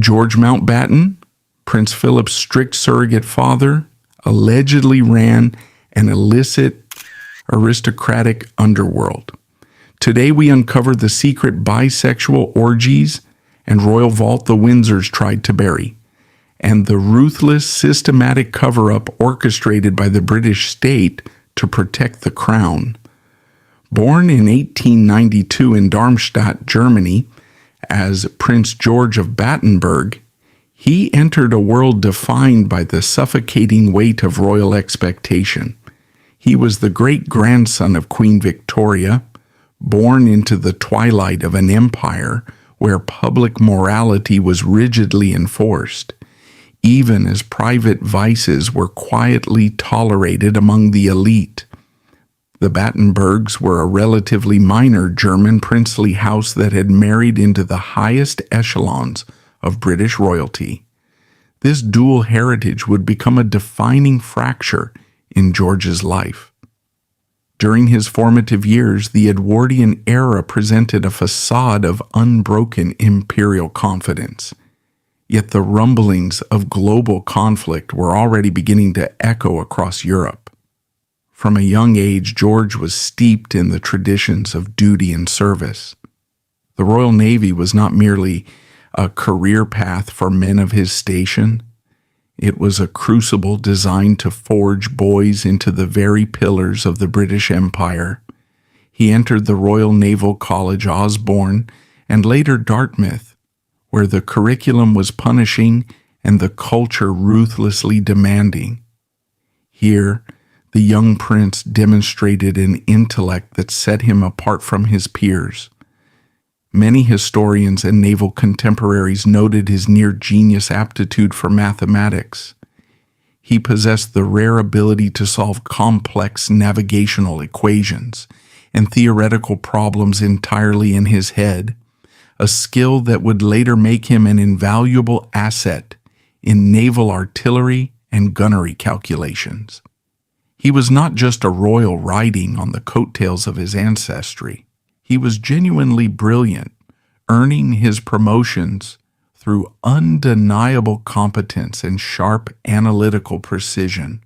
George Mountbatten, Prince Philip's strict surrogate father, allegedly ran an illicit aristocratic underworld. Today we uncover the secret bisexual orgies and royal vault the Windsors tried to bury, and the ruthless, systematic cover-up orchestrated by the British state to protect the crown. Born in 1892 in Darmstadt, Germany, as Prince George of Battenberg, he entered a world defined by the suffocating weight of royal expectation. He was the great-grandson of Queen Victoria, born into the twilight of an empire where public morality was rigidly enforced, even as private vices were quietly tolerated among the elite. The Battenbergs were a relatively minor German princely house that had married into the highest echelons of British royalty. This dual heritage would become a defining fracture in George's life. During his formative years, the Edwardian era presented a facade of unbroken imperial confidence. Yet the rumblings of global conflict were already beginning to echo across Europe. From a young age, George was steeped in the traditions of duty and service. The Royal Navy was not merely a career path for men of his station. It was a crucible designed to forge boys into the very pillars of the British Empire. He entered the Royal Naval College Osborne and later Dartmouth, where the curriculum was punishing and the culture ruthlessly demanding. Here, the young prince demonstrated an intellect that set him apart from his peers. Many historians and naval contemporaries noted his near-genius aptitude for mathematics. He possessed the rare ability to solve complex navigational equations and theoretical problems entirely in his head, a skill that would later make him an invaluable asset in naval artillery and gunnery calculations. He was not just a royal riding on the coattails of his ancestry. He was genuinely brilliant, earning his promotions through undeniable competence and sharp analytical precision.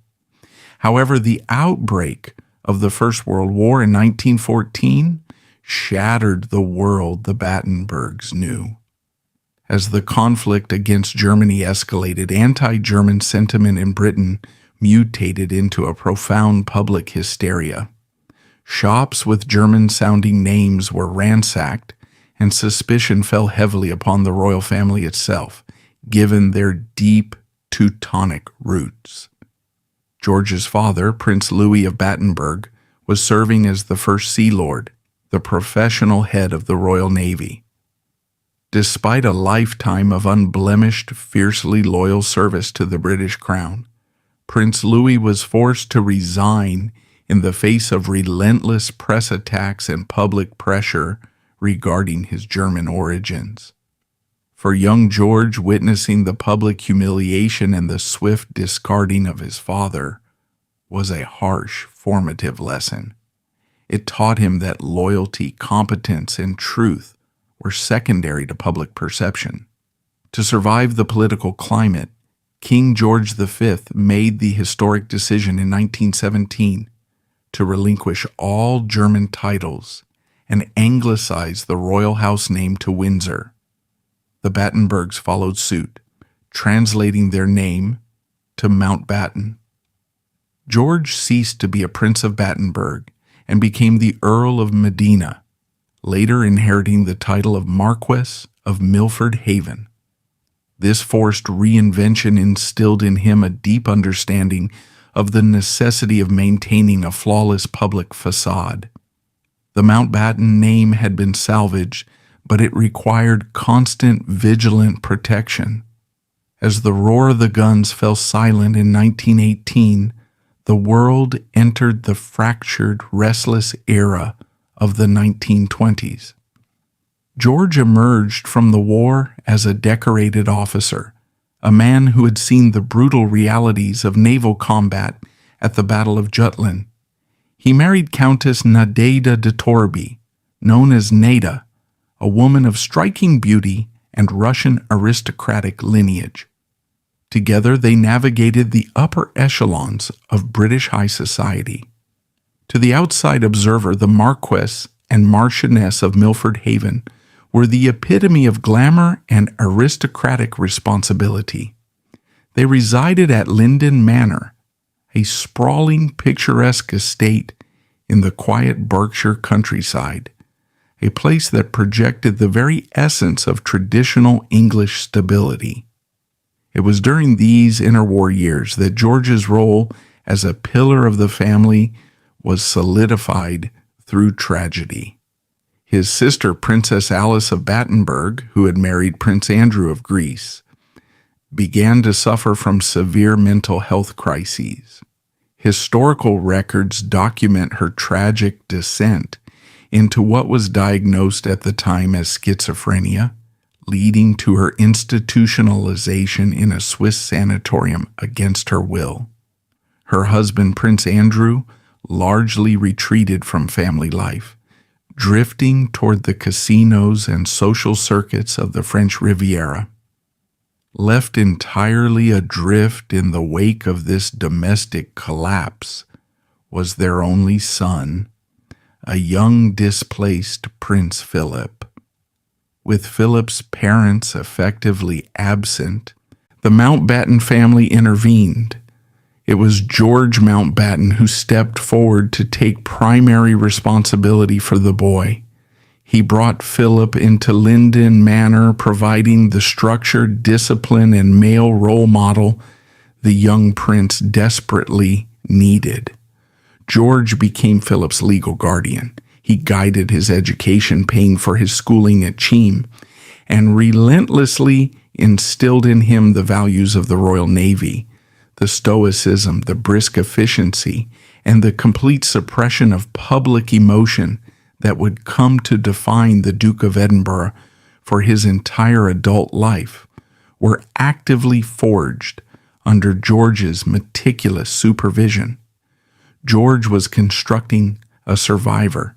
However, the outbreak of the First World War in 1914 shattered the world the Battenbergs knew. As the conflict against Germany escalated, anti-German sentiment in Britain mutated into a profound public hysteria. Shops with German-sounding names were ransacked, and suspicion fell heavily upon the royal family itself, given their deep Teutonic roots. George's father, Prince Louis of Battenberg, was serving as the first Sea Lord, the professional head of the Royal Navy. Despite a lifetime of unblemished, fiercely loyal service to the British Crown, Prince Louis was forced to resign in the face of relentless press attacks and public pressure regarding his German origins. For young George, witnessing the public humiliation and the swift discarding of his father was a harsh, formative lesson. It taught him that loyalty, competence, and truth were secondary to public perception. To survive the political climate, King George V made the historic decision in 1917 to relinquish all German titles and anglicize the royal house name to Windsor. The Battenbergs followed suit, translating their name to Mountbatten. George ceased to be a Prince of Battenberg and became the Earl of Medina, later inheriting the title of Marquess of Milford Haven. This forced reinvention instilled in him a deep understanding of the necessity of maintaining a flawless public facade. The Mountbatten name had been salvaged, but it required constant, vigilant protection. As the roar of the guns fell silent in 1918, the world entered the fractured, restless era of the 1920s. George emerged from the war as a decorated officer, a man who had seen the brutal realities of naval combat at the Battle of Jutland. He married Countess Nadejda de Torby, known as Nada, a woman of striking beauty and Russian aristocratic lineage. Together, they navigated the upper echelons of British high society. To the outside observer, the Marquess and Marchioness of Milford Haven were the epitome of glamour and aristocratic responsibility. They resided at Linden Manor, a sprawling, picturesque estate in the quiet Berkshire countryside, a place that projected the very essence of traditional English stability. It was during these interwar years that George's role as a pillar of the family was solidified through tragedy. His sister, Princess Alice of Battenberg, who had married Prince Andrew of Greece, began to suffer from severe mental health crises. Historical records document her tragic descent into what was diagnosed at the time as schizophrenia, leading to her institutionalization in a Swiss sanatorium against her will. Her husband, Prince Andrew, largely retreated from family life, drifting toward the casinos and social circuits of the French Riviera. Left entirely adrift in the wake of this domestic collapse was their only son, a young displaced Prince Philip. With Philip's parents effectively absent, the Mountbatten family intervened. It was George Mountbatten who stepped forward to take primary responsibility for the boy. He brought Philip into Linden Manor, providing the structure, discipline, and male role model the young prince desperately needed. George became Philip's legal guardian. He guided his education, paying for his schooling at Cheam, and relentlessly instilled in him the values of the Royal Navy, the stoicism, the brisk efficiency, and the complete suppression of public emotion that would come to define the Duke of Edinburgh for his entire adult life, were actively forged under George's meticulous supervision. George was constructing a survivor,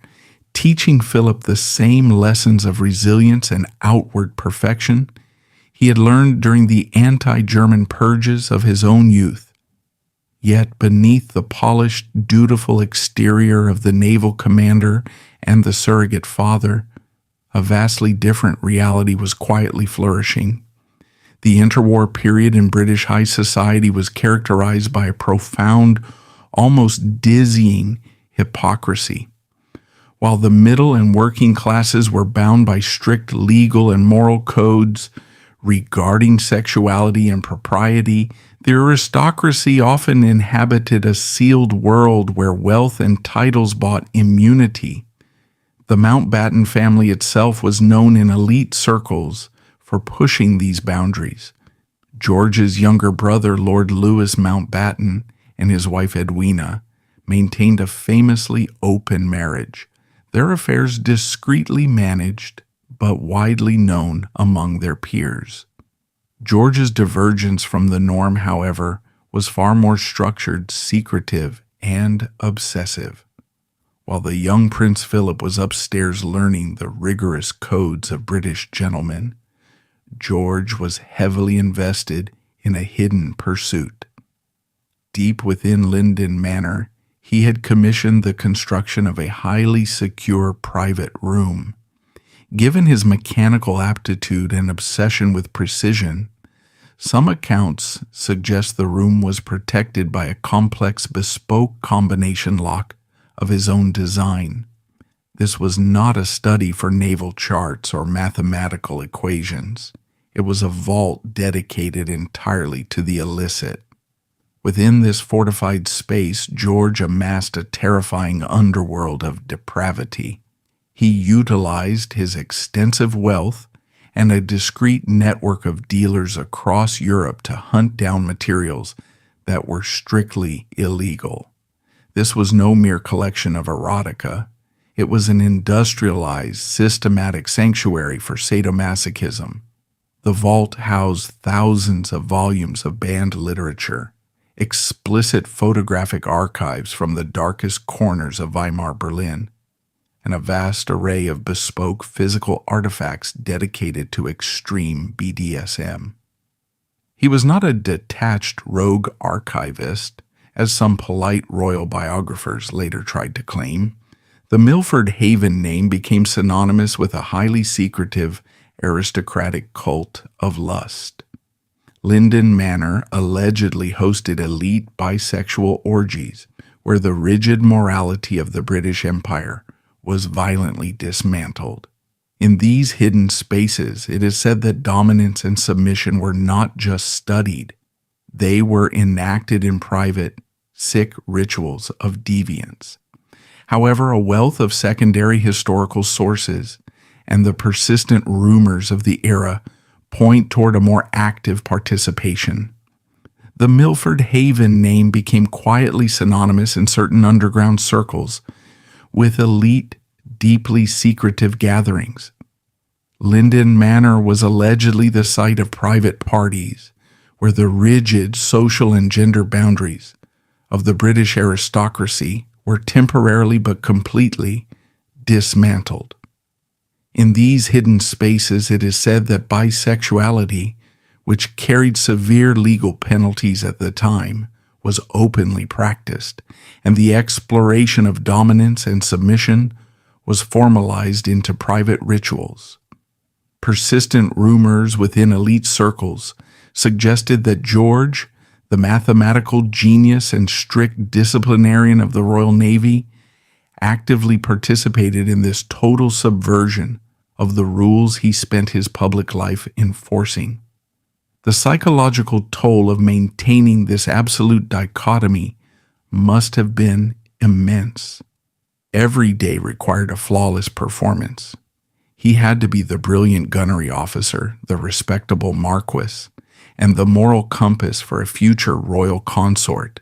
teaching Philip the same lessons of resilience and outward perfection he had learned during the anti-German purges of his own youth. Yet beneath the polished, dutiful exterior of the naval commander and the surrogate father, a vastly different reality was quietly flourishing. The interwar period in British high society was characterized by a profound, almost dizzying hypocrisy. While the middle and working classes were bound by strict legal and moral codes regarding sexuality and propriety, the aristocracy often inhabited a sealed world where wealth and titles bought immunity. The Mountbatten family itself was known in elite circles for pushing these boundaries. George's younger brother, Lord Louis Mountbatten, and his wife Edwina maintained a famously open marriage, their affairs discreetly managed but widely known among their peers. George's divergence from the norm, however, was far more structured, secretive, and obsessive. While the young Prince Philip was upstairs learning the rigorous codes of British gentlemen, George was heavily invested in a hidden pursuit. Deep within Linden Manor, he had commissioned the construction of a highly secure private room. Given his mechanical aptitude and obsession with precision, some accounts suggest the room was protected by a complex bespoke combination lock of his own design. This was not a study for naval charts or mathematical equations. It was a vault dedicated entirely to the illicit. Within this fortified space, George amassed a terrifying underworld of depravity. He utilized his extensive wealth and a discreet network of dealers across Europe to hunt down materials that were strictly illegal. This was no mere collection of erotica. It was an industrialized, systematic sanctuary for sadomasochism. The vault housed thousands of volumes of banned literature, explicit photographic archives from the darkest corners of Weimar Berlin, and a vast array of bespoke physical artifacts dedicated to extreme BDSM. He was not a detached rogue archivist, as some polite royal biographers later tried to claim. The Milford Haven name became synonymous with a highly secretive, aristocratic cult of lust. Linden Manor allegedly hosted elite bisexual orgies where the rigid morality of the British Empire was violently dismantled. In these hidden spaces, it is said that dominance and submission were not just studied, they were enacted in private, sick rituals of deviance. However, a wealth of secondary historical sources and the persistent rumors of the era point toward a more active participation. The Milford Haven name became quietly synonymous in certain underground circles with elite, deeply secretive gatherings. Linden Manor was allegedly the site of private parties where the rigid social and gender boundaries of the British aristocracy were temporarily but completely dismantled. In these hidden spaces, it is said that bisexuality, which carried severe legal penalties at the time, was openly practiced, and the exploration of dominance and submission was formalized into private rituals. Persistent rumors within elite circles suggested that George, the mathematical genius and strict disciplinarian of the Royal Navy, actively participated in this total subversion of the rules he spent his public life enforcing. The psychological toll of maintaining this absolute dichotomy must have been immense. Every day required a flawless performance. He had to be the brilliant gunnery officer, the respectable marquis, and the moral compass for a future royal consort,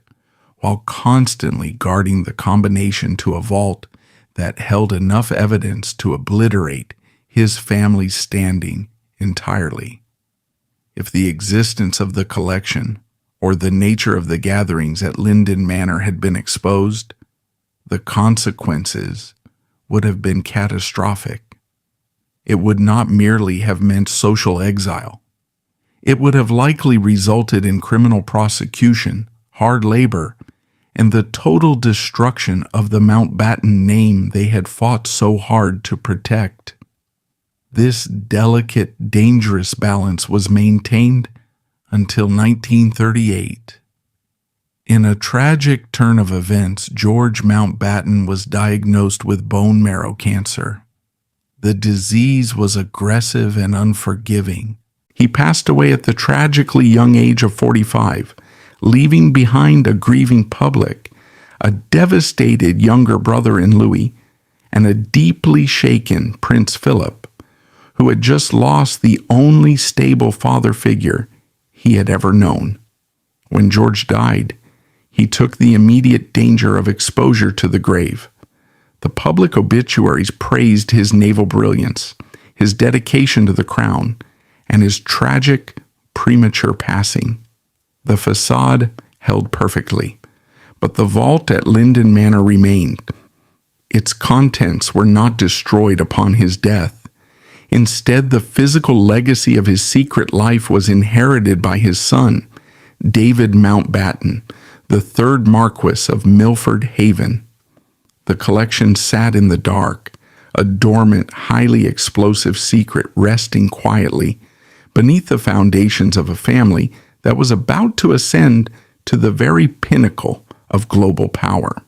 while constantly guarding the combination to a vault that held enough evidence to obliterate his family's standing entirely. If the existence of the collection or the nature of the gatherings at Linden Manor had been exposed, the consequences would have been catastrophic. It would not merely have meant social exile. It would have likely resulted in criminal prosecution, hard labor, and the total destruction of the Mountbatten name they had fought so hard to protect. This delicate, dangerous balance was maintained until 1938. In a tragic turn of events, George Mountbatten was diagnosed with bone marrow cancer. The disease was aggressive and unforgiving. He passed away at the tragically young age of 45, leaving behind a grieving public, a devastated younger brother in Louis, and a deeply shaken Prince Philip, who had just lost the only stable father figure he had ever known. When George died, he took the immediate danger of exposure to the grave. The public obituaries praised his naval brilliance, his dedication to the crown, and his tragic, premature passing. The facade held perfectly, but the vault at Linden Manor remained. Its contents were not destroyed upon his death. Instead, the physical legacy of his secret life was inherited by his son, David Mountbatten, the third Marquis of Milford Haven. The collection sat in the dark, a dormant, highly explosive secret resting quietly beneath the foundations of a family that was about to ascend to the very pinnacle of global power.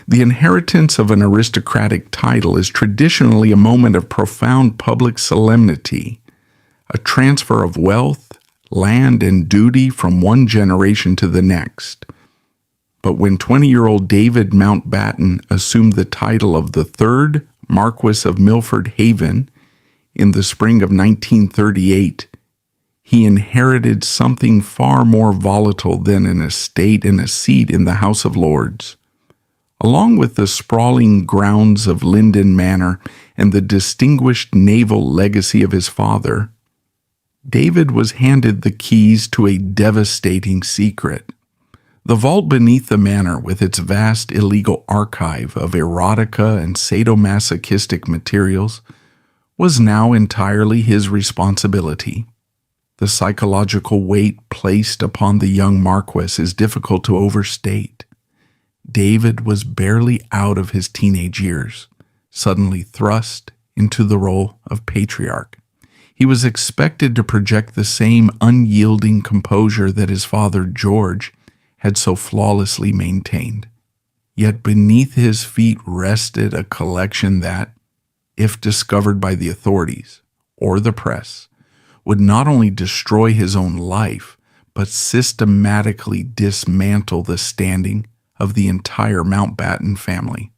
The inheritance of an aristocratic title is traditionally a moment of profound public solemnity, a transfer of wealth, land, and duty from one generation to the next. But when 20-year-old David Mountbatten assumed the title of the third Marquis of Milford Haven in the spring of 1938, he inherited something far more volatile than an estate and a seat in the House of Lords. Along with the sprawling grounds of Linden Manor and the distinguished naval legacy of his father, David was handed the keys to a devastating secret, The vault beneath the manor, with its vast illegal archive of erotica and sadomasochistic materials, was now entirely his responsibility. The psychological weight placed upon the young Marquess is difficult to overstate. David was barely out of his teenage years, suddenly thrust into the role of patriarch. He was expected to project the same unyielding composure that his father George had so flawlessly maintained. Yet beneath his feet rested a collection that, if discovered by the authorities or the press, would not only destroy his own life, but systematically dismantle the standing of the entire Mountbatten family.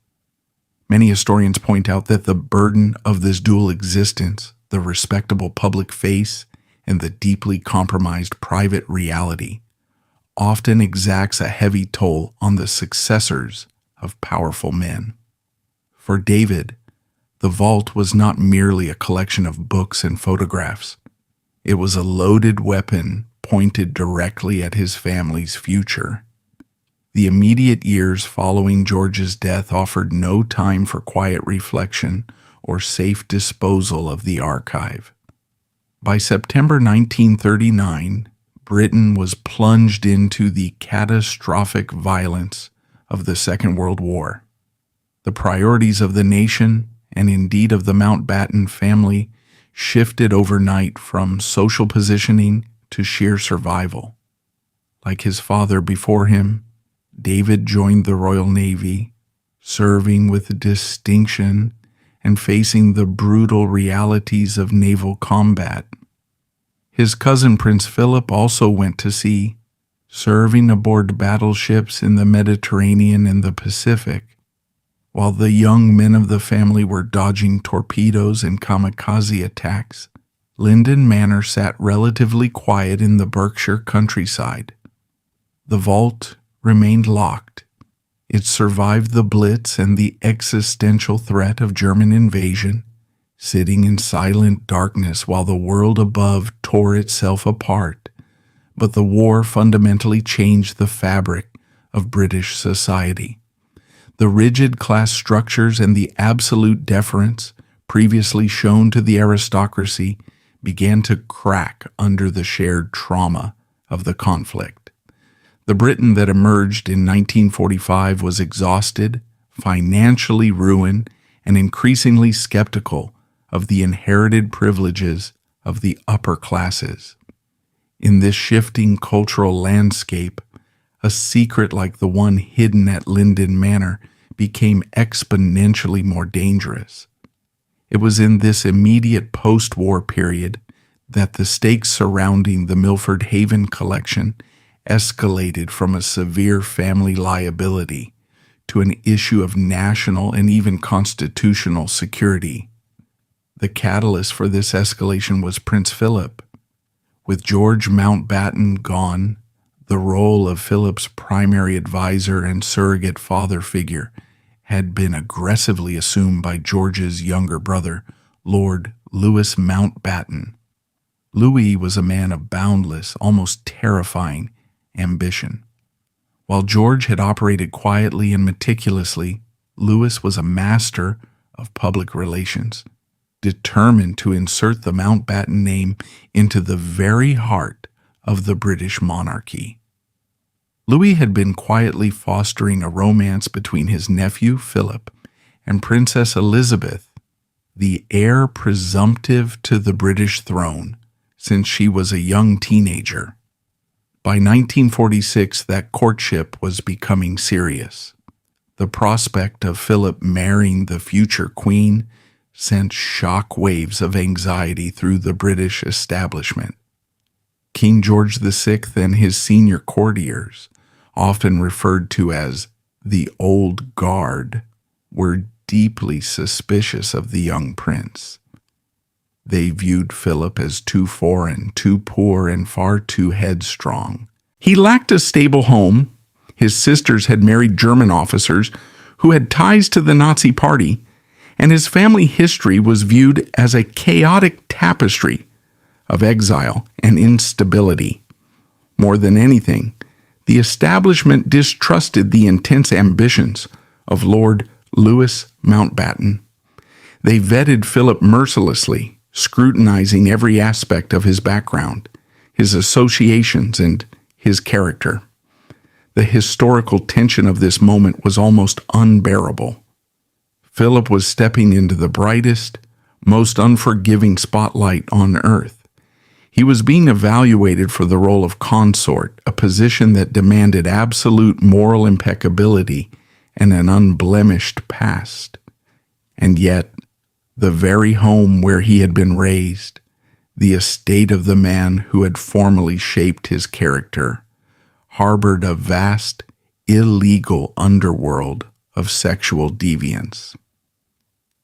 Many historians point out that the burden of this dual existence, the respectable public face and the deeply compromised private reality, often exacts a heavy toll on the successors of powerful men. For David, the vault was not merely a collection of books and photographs. It was a loaded weapon pointed directly at his family's future. The immediate years following George's death offered no time for quiet reflection or safe disposal of the archive. By September 1939, Britain was plunged into the catastrophic violence of the Second World War. The priorities of the nation, and indeed of the Mountbatten family, shifted overnight from social positioning to sheer survival. Like his father before him, David joined the Royal Navy, serving with distinction and facing the brutal realities of naval combat. His cousin Prince Philip also went to sea, serving aboard battleships in the Mediterranean and the Pacific, while the young men of the family were dodging torpedoes and kamikaze attacks. Linden Manor sat relatively quiet in the Berkshire countryside. The vault remained locked. It survived the Blitz and the existential threat of German invasion, sitting in silent darkness while the world above tore itself apart. But the war fundamentally changed the fabric of British society. The rigid class structures and the absolute deference previously shown to the aristocracy began to crack under the shared trauma of the conflict. The Britain that emerged in 1945 was exhausted, financially ruined, and increasingly skeptical of the inherited privileges of the upper classes. In this shifting cultural landscape, a secret like the one hidden at Linden Manor became exponentially more dangerous. It was in this immediate post-war period that the stakes surrounding the Milford Haven collection escalated from a severe family liability to an issue of national and even constitutional security. The catalyst for this escalation was Prince Philip. With George Mountbatten gone, the role of Philip's primary advisor and surrogate father figure had been aggressively assumed by George's younger brother, Lord Louis Mountbatten. Louis was a man of boundless, almost terrifying ambition. While George had operated quietly and meticulously, Louis was a master of public relations, determined to insert the Mountbatten name into the very heart of the British monarchy. Louis had been quietly fostering a romance between his nephew Philip and Princess Elizabeth, the heir presumptive to the British throne, since she was a young teenager. By 1946, that courtship was becoming serious. The prospect of Philip marrying the future queen sent shock waves of anxiety through the British establishment. King George VI and his senior courtiers, often referred to as the Old Guard, were deeply suspicious of the young prince. They viewed Philip as too foreign, too poor, and far too headstrong. He lacked a stable home. His sisters had married German officers who had ties to the Nazi Party, and his family history was viewed as a chaotic tapestry of exile and instability. More than anything, The establishment distrusted the intense ambitions of Lord Louis Mountbatten. They vetted Philip mercilessly, scrutinizing every aspect of his background, his associations, and his character. The historical tension of this moment was almost unbearable. Philip was stepping into the brightest, most unforgiving spotlight on earth. He was being evaluated for the role of consort, a position that demanded absolute moral impeccability and an unblemished past. And yet, the very home where he had been raised, the estate of the man who had formerly shaped his character, harbored a vast, illegal underworld of sexual deviance.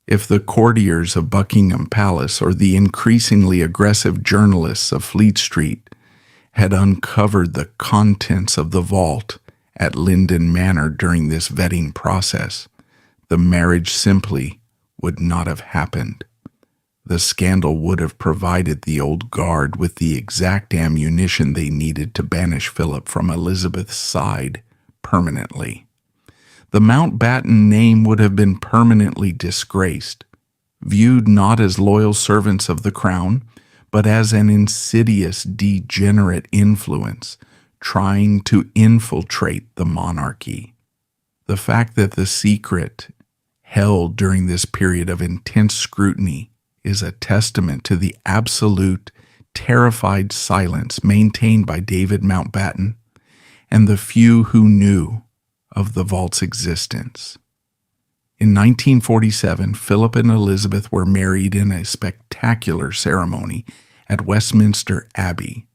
If the courtiers of Buckingham Palace or the increasingly aggressive journalists of Fleet Street had uncovered the contents of the vault at Linden Manor during this vetting process, the marriage simply would not have happened. The scandal would have provided the old guard with the exact ammunition they needed to banish Philip from Elizabeth's side permanently. The Mountbatten name would have been permanently disgraced, viewed not as loyal servants of the crown, but as an insidious, degenerate influence trying to infiltrate the monarchy. The fact that the secret held during this period of intense scrutiny is a testament to the absolute, terrified silence maintained by David Mountbatten and the few who knew of the vault's existence. In 1947, Philip and Elizabeth were married in a spectacular ceremony at Westminster Abbey,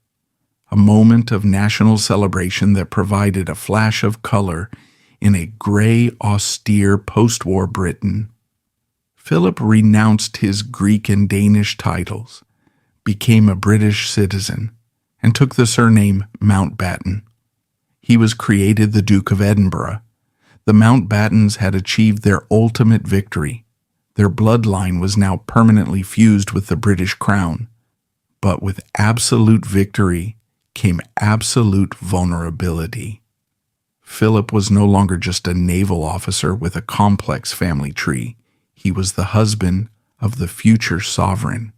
a moment of national celebration that provided a flash of color in a gray, austere post-war Britain. Philip renounced his Greek and Danish titles, became a British citizen, and took the surname Mountbatten. He was created the Duke of Edinburgh. The Mountbattens had achieved their ultimate victory. Their bloodline was now permanently fused with the British crown. But with absolute victory came absolute vulnerability. Philip was no longer just a naval officer with a complex family tree. He was the husband of the future sovereign.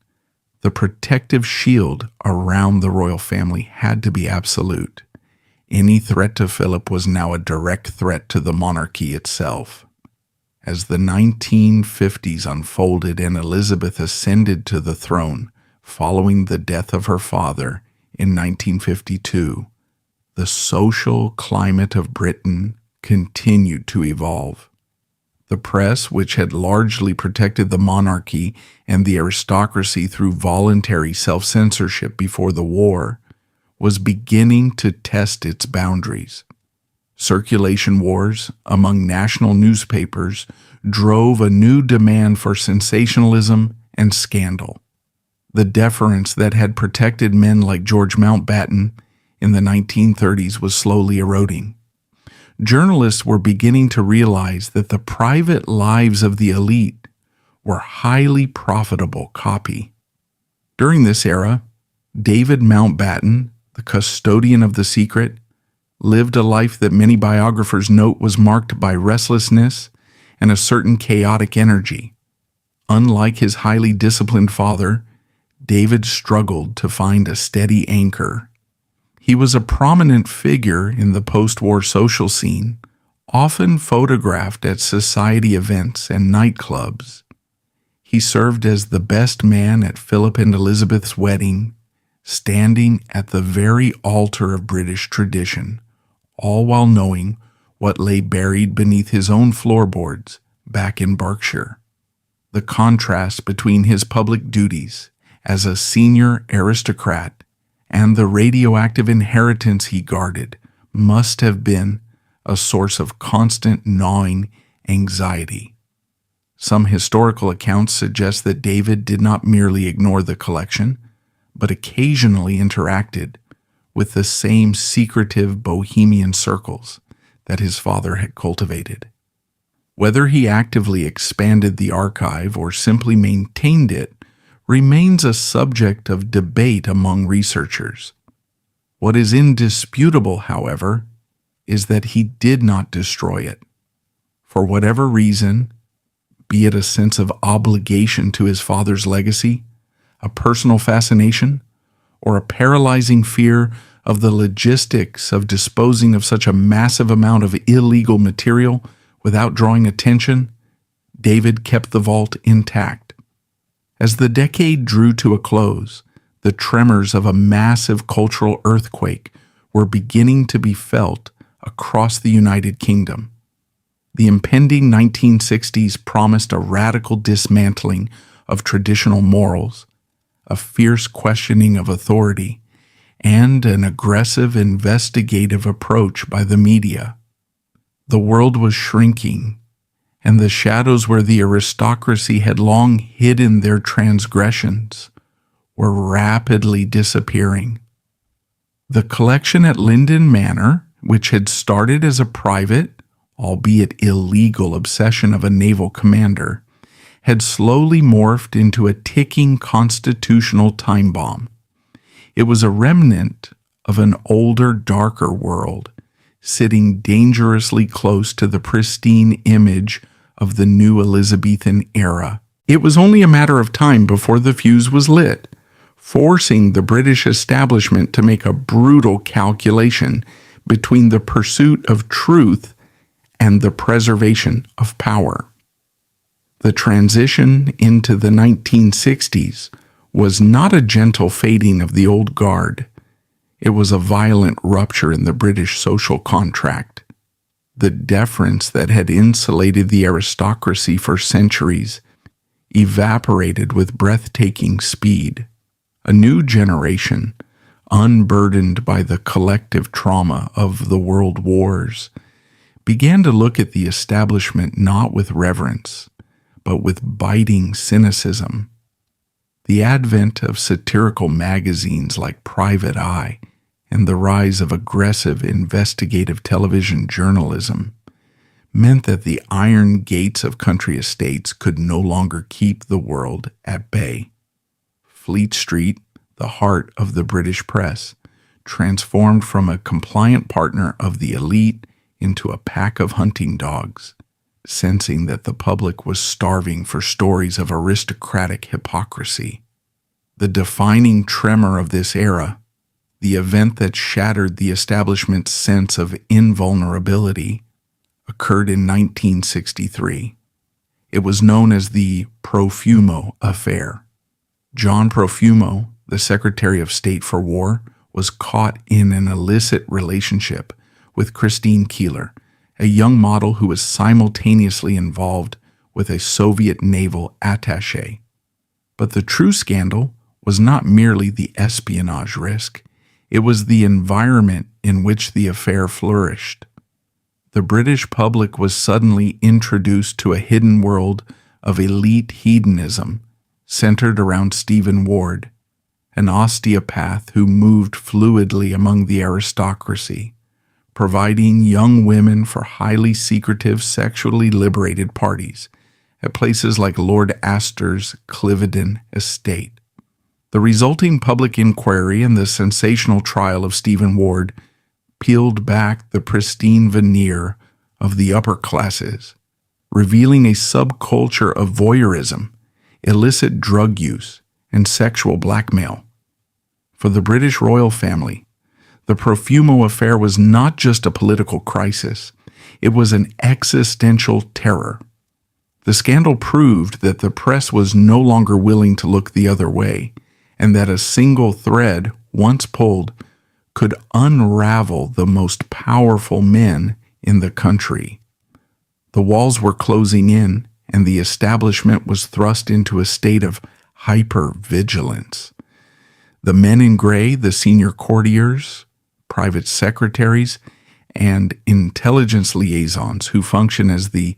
The protective shield around the royal family had to be absolute. Any threat to Philip was now a direct threat to the monarchy itself. As the 1950s unfolded and Elizabeth ascended to the throne following the death of her father in 1952, the social climate of Britain continued to evolve. The press, which had largely protected the monarchy and the aristocracy through voluntary self-censorship before the war, was beginning to test its boundaries. Circulation wars among national newspapers drove a new demand for sensationalism and scandal. The deference that had protected men like George Mountbatten in the 1930s was slowly eroding. Journalists were beginning to realize that the private lives of the elite were highly profitable copy. During this era, David Mountbatten, the custodian of the secret, lived a life that many biographers note was marked by restlessness and a certain chaotic energy. Unlike his highly disciplined father, David struggled to find a steady anchor. He was a prominent figure in the post-war social scene, often photographed at society events and nightclubs. He served as the best man at Philip and Elizabeth's wedding, standing at the very altar of British tradition, all while knowing what lay buried beneath his own floorboards back in Berkshire. The contrast between his public duties as a senior aristocrat and the radioactive inheritance he guarded must have been a source of constant gnawing anxiety. Some historical accounts suggest that David did not merely ignore the collection, but occasionally interacted with the same secretive bohemian circles that his father had cultivated. Whether he actively expanded the archive or simply maintained it remains a subject of debate among researchers. What is indisputable, however, is that he did not destroy it. For whatever reason, be it a sense of obligation to his father's legacy, a personal fascination, or a paralyzing fear of the logistics of disposing of such a massive amount of illegal material without drawing attention, David kept the vault intact. As the decade drew to a close, the tremors of a massive cultural earthquake were beginning to be felt across the United Kingdom. The impending 1960s promised a radical dismantling of traditional morals, a fierce questioning of authority, and an aggressive investigative approach by the media. The world was shrinking, and the shadows where the aristocracy had long hidden their transgressions were rapidly disappearing. The collection at Linden Manor, which had started as a private, albeit illegal obsession of a naval commander, had slowly morphed into a ticking constitutional time bomb. It was a remnant of an older, darker world, sitting dangerously close to the pristine image of the new Elizabethan era. It was only a matter of time before the fuse was lit, forcing the British establishment to make a brutal calculation between the pursuit of truth and the preservation of power. The transition into the 1960s was not a gentle fading of the old guard. It was a violent rupture in the British social contract. The deference that had insulated the aristocracy for centuries evaporated with breathtaking speed. A new generation, unburdened by the collective trauma of the world wars, began to look at the establishment not with reverence, but with biting cynicism. The advent of satirical magazines like Private Eye and the rise of aggressive investigative television journalism meant that the iron gates of country estates could no longer keep the world at bay. Fleet Street, the heart of the British press, transformed from a compliant partner of the elite into a pack of hunting dogs, sensing that the public was starving for stories of aristocratic hypocrisy. The defining tremor of this era, the event that shattered the establishment's sense of invulnerability, occurred in 1963. It was known as the Profumo Affair. John Profumo, the Secretary of State for War, was caught in an illicit relationship with Christine Keeler, a young model who was simultaneously involved with a Soviet naval attaché. But the true scandal was not merely the espionage risk, it was the environment in which the affair flourished. The British public was suddenly introduced to a hidden world of elite hedonism centered around Stephen Ward, an osteopath who moved fluidly among the aristocracy, providing young women for highly secretive, sexually liberated parties at places like Lord Astor's Cliveden estate. The resulting public inquiry and the sensational trial of Stephen Ward peeled back the pristine veneer of the upper classes, revealing a subculture of voyeurism, illicit drug use, and sexual blackmail. For the British royal family, the Profumo affair was not just a political crisis, it was an existential terror. The scandal proved that the press was no longer willing to look the other way, and that a single thread, once pulled, could unravel the most powerful men in the country. The walls were closing in, and the establishment was thrust into a state of hyper-vigilance. The men in gray, the senior courtiers, private secretaries, and intelligence liaisons who function as the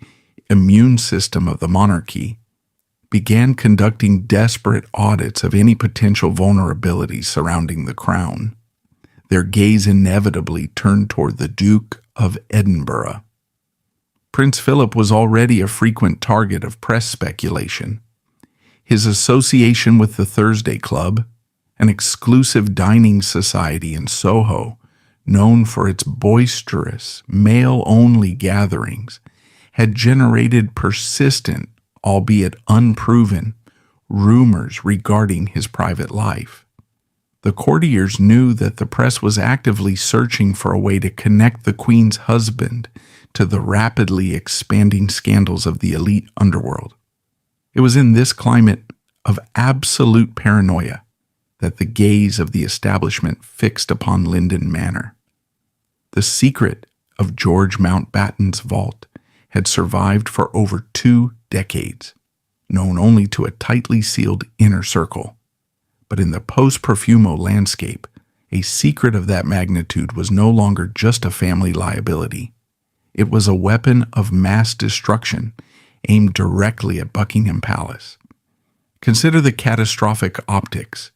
immune system of the monarchy, began conducting desperate audits of any potential vulnerabilities surrounding the crown. Their gaze inevitably turned toward the Duke of Edinburgh. Prince Philip was already a frequent target of press speculation. His association with the Thursday Club, an exclusive dining society in Soho, known for its boisterous, male-only gatherings, had generated persistent, albeit unproven, rumors regarding his private life. The courtiers knew that the press was actively searching for a way to connect the Queen's husband to the rapidly expanding scandals of the elite underworld. It was in this climate of absolute paranoia that the gaze of the establishment fixed upon Linden Manor. The secret of George Mountbatten's vault had survived for over 2 decades, known only to a tightly sealed inner circle. But in the post-Profumo landscape, a secret of that magnitude was no longer just a family liability. It was a weapon of mass destruction aimed directly at Buckingham Palace. Consider the catastrophic optics.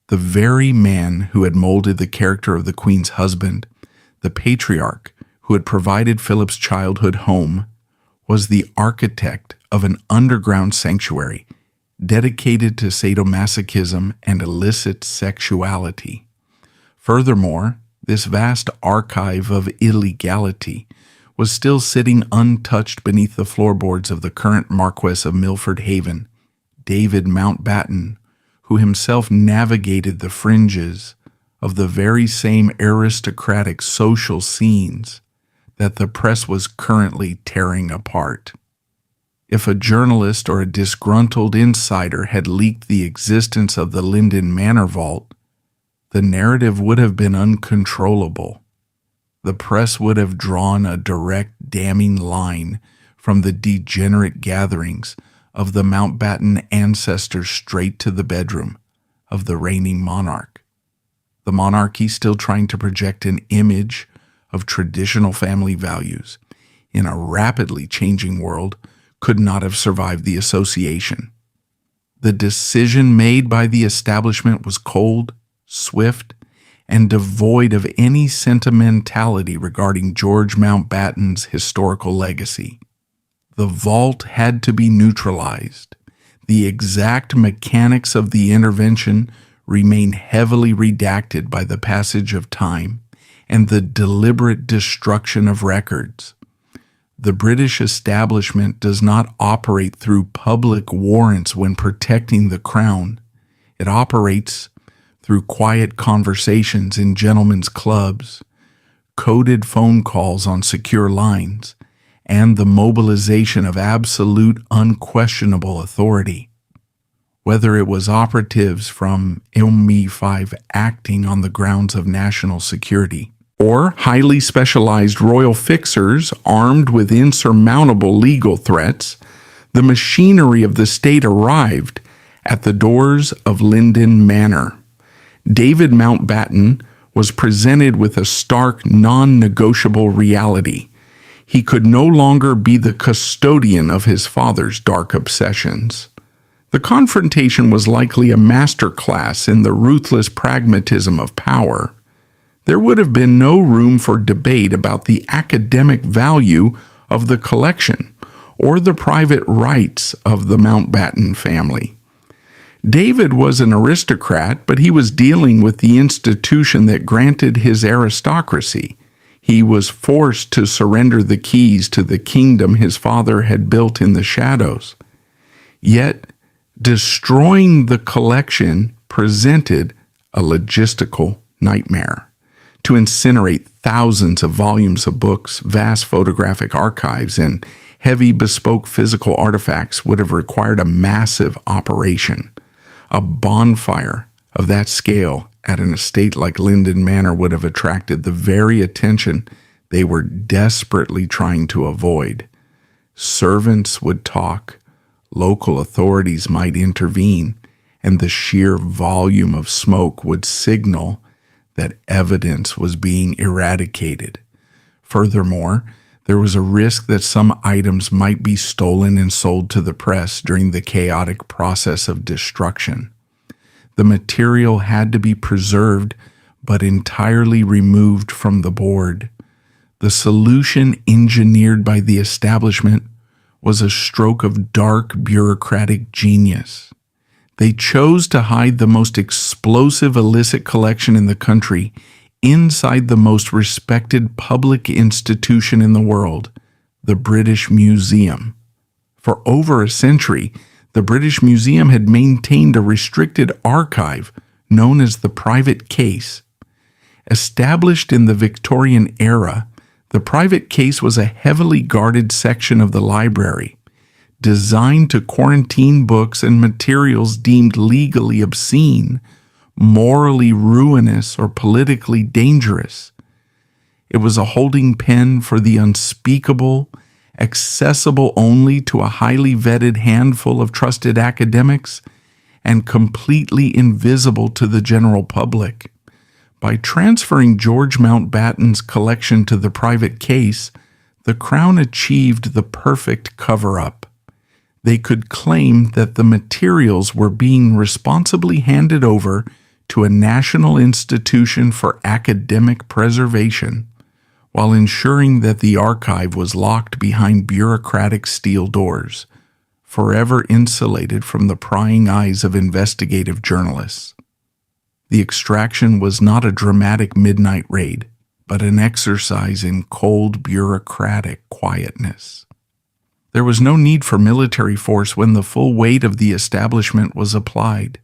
The very man who had molded the character of the Queen's husband, the patriarch who had provided Philip's childhood home, was the architect of an underground sanctuary dedicated to sadomasochism and illicit sexuality. Furthermore, this vast archive of illegality was still sitting untouched beneath the floorboards of the current Marquess of Milford Haven, David Mountbatten, who himself navigated the fringes of the very same aristocratic social scenes that the press was currently tearing apart. If a journalist or a disgruntled insider had leaked the existence of the Linden Manor vault, the narrative would have been uncontrollable. The press would have drawn a direct damning line from the degenerate gatherings of the Mountbatten ancestors straight to the bedroom of the reigning monarch. The monarchy still trying to project an image of traditional family values in a rapidly changing world could not have survived the association. The decision made by the establishment was cold, swift, and devoid of any sentimentality regarding George Mountbatten's historical legacy. The vault had to be neutralized. The exact mechanics of the intervention remain heavily redacted by the passage of time and the deliberate destruction of records. The British establishment does not operate through public warrants when protecting the crown. It operates through quiet conversations in gentlemen's clubs, coded phone calls on secure lines, and the mobilization of absolute unquestionable authority. Whether it was operatives from MI5 acting on the grounds of national security, or highly specialized royal fixers armed with insurmountable legal threats, the machinery of the state arrived at the doors of Linden Manor. David Mountbatten was presented with a stark, non-negotiable reality. He could no longer be the custodian of his father's dark obsessions. The confrontation was likely a masterclass in the ruthless pragmatism of power. There would have been no room for debate about the academic value of the collection or the private rights of the Mountbatten family. David was an aristocrat, but he was dealing with the institution that granted his aristocracy. He was forced to surrender the keys to the kingdom his father had built in the shadows. Yet, destroying the collection presented a logistical nightmare. To incinerate thousands of volumes of books, vast photographic archives, and heavy bespoke physical artifacts would have required a massive operation. A bonfire of that scale at an estate like Linden Manor would have attracted the very attention they were desperately trying to avoid. Servants would talk, local authorities might intervene, and the sheer volume of smoke would signal that evidence was being eradicated. Furthermore, there was a risk that some items might be stolen and sold to the press during the chaotic process of destruction. The material had to be preserved, but entirely removed from the board. The solution engineered by the establishment was a stroke of dark bureaucratic genius. They chose to hide the most explosive illicit collection in the country inside the most respected public institution in the world, the British Museum. For over a century, the British Museum had maintained a restricted archive known as the private case. Established in the Victorian era, the private case was a heavily guarded section of the library, designed to quarantine books and materials deemed legally obscene, morally ruinous, or politically dangerous. It was a holding pen for the unspeakable, accessible only to a highly vetted handful of trusted academics, and completely invisible to the general public. By transferring George Mountbatten's collection to the private case, the Crown achieved the perfect cover-up. They could claim that the materials were being responsibly handed over to a national institution for academic preservation, while ensuring that the archive was locked behind bureaucratic steel doors, forever insulated from the prying eyes of investigative journalists. The extraction was not a dramatic midnight raid, but an exercise in cold bureaucratic quietness. There was no need for military force when the full weight of the establishment was applied.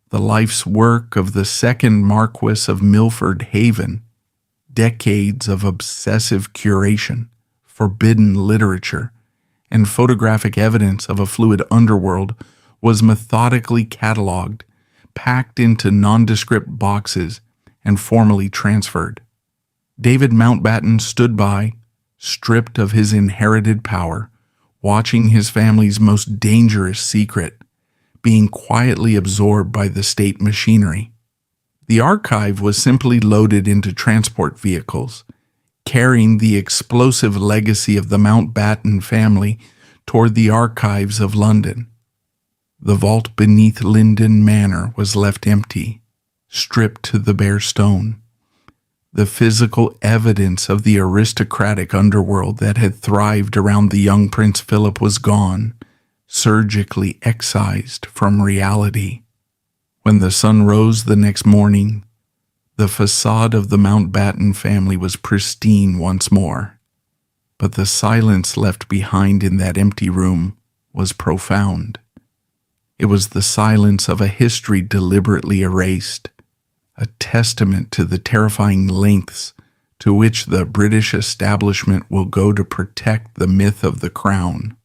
The life's work of the second Marquess of Milford Haven, decades of obsessive curation, forbidden literature, and photographic evidence of a fluid underworld was methodically catalogued, packed into nondescript boxes, and formally transferred. David Mountbatten stood by, stripped of his inherited power, watching his family's most dangerous secret being quietly absorbed by the state machinery. The archive was simply loaded into transport vehicles, carrying the explosive legacy of the Mountbatten family toward the archives of London. The vault beneath Linden Manor was left empty, stripped to the bare stone. The physical evidence of the aristocratic underworld that had thrived around the young Prince Philip was gone, surgically excised from reality. When the sun rose the next morning, the facade of the Mountbatten family was pristine once more. But the silence left behind in that empty room was profound. It was the silence of a history deliberately erased, a testament to the terrifying lengths to which the British establishment will go to protect the myth of the Crown.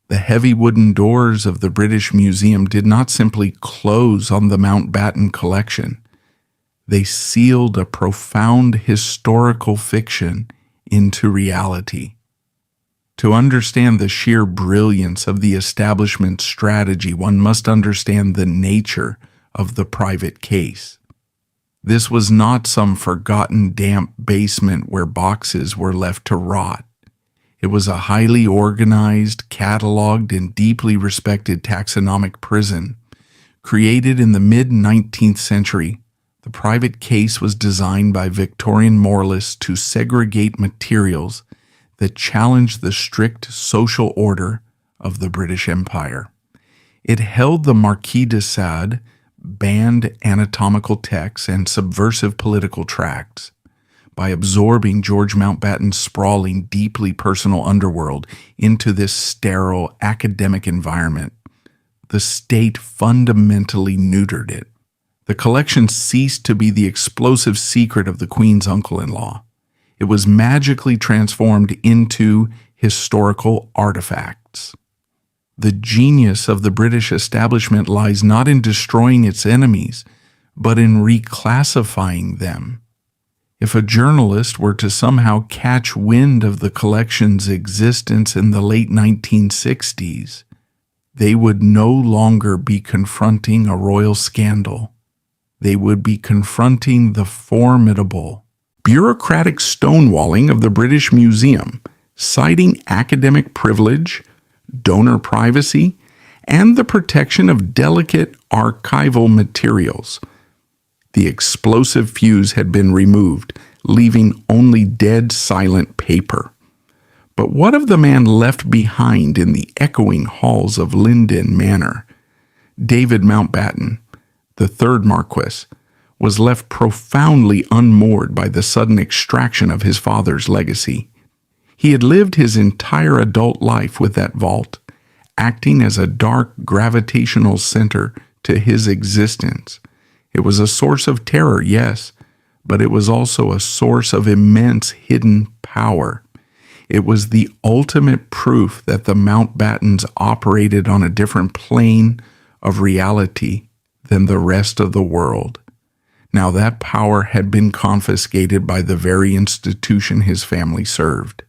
The heavy wooden doors of the British Museum did not simply close on the Mountbatten collection. They sealed a profound historical fiction into reality. To understand the sheer brilliance of the establishment's strategy, one must understand the nature of the private case. This was not some forgotten damp basement where boxes were left to rot. It was a highly organized, catalogued, and deeply respected taxonomic prison. Created in the mid-19th century, the private case was designed by Victorian moralists to segregate materials that challenged the strict social order of the British Empire. It held the Marquis de Sade, banned anatomical texts, and subversive political tracts. By absorbing George Mountbatten's sprawling, deeply personal underworld into this sterile academic environment, the state fundamentally neutered it. The collection ceased to be the explosive secret of the Queen's uncle-in-law. It was magically transformed into historical artifacts. The genius of the British establishment lies not in destroying its enemies, but in reclassifying them. If a journalist were to somehow catch wind of the collection's existence in the late 1960s, they would no longer be confronting a royal scandal. They would be confronting the formidable, bureaucratic stonewalling of the British Museum, citing academic privilege, donor privacy, and the protection of delicate archival materials. The explosive fuse had been removed, leaving only dead, silent paper. But what of the man left behind in the echoing halls of Linden Manor? David Mountbatten, the third Marquess, was left profoundly unmoored by the sudden extraction of his father's legacy. He had lived his entire adult life with that vault, acting as a dark gravitational center to his existence. It was a source of terror, yes, but it was also a source of immense hidden power. It was the ultimate proof that the Mountbattens operated on a different plane of reality than the rest of the world. Now that power had been confiscated by the very institution his family served.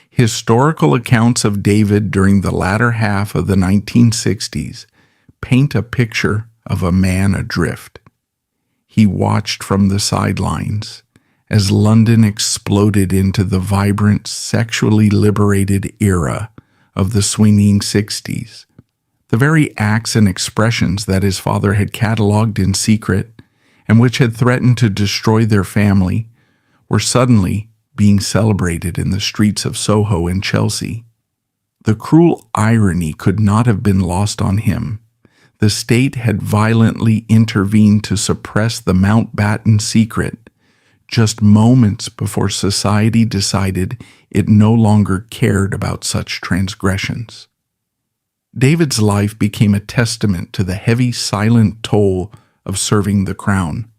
Historical accounts of David during the latter half of the 1960s paint a picture of a man adrift. He watched from the sidelines as London exploded into the vibrant, sexually liberated era of the swinging 60s. The very acts and expressions that his father had cataloged in secret and which had threatened to destroy their family were suddenly being celebrated in the streets of Soho and Chelsea. The cruel irony could not have been lost on him. The state had violently intervened to suppress the Mountbatten secret just moments before society decided it no longer cared about such transgressions. David's life became a testament to the heavy, silent toll of serving the crown.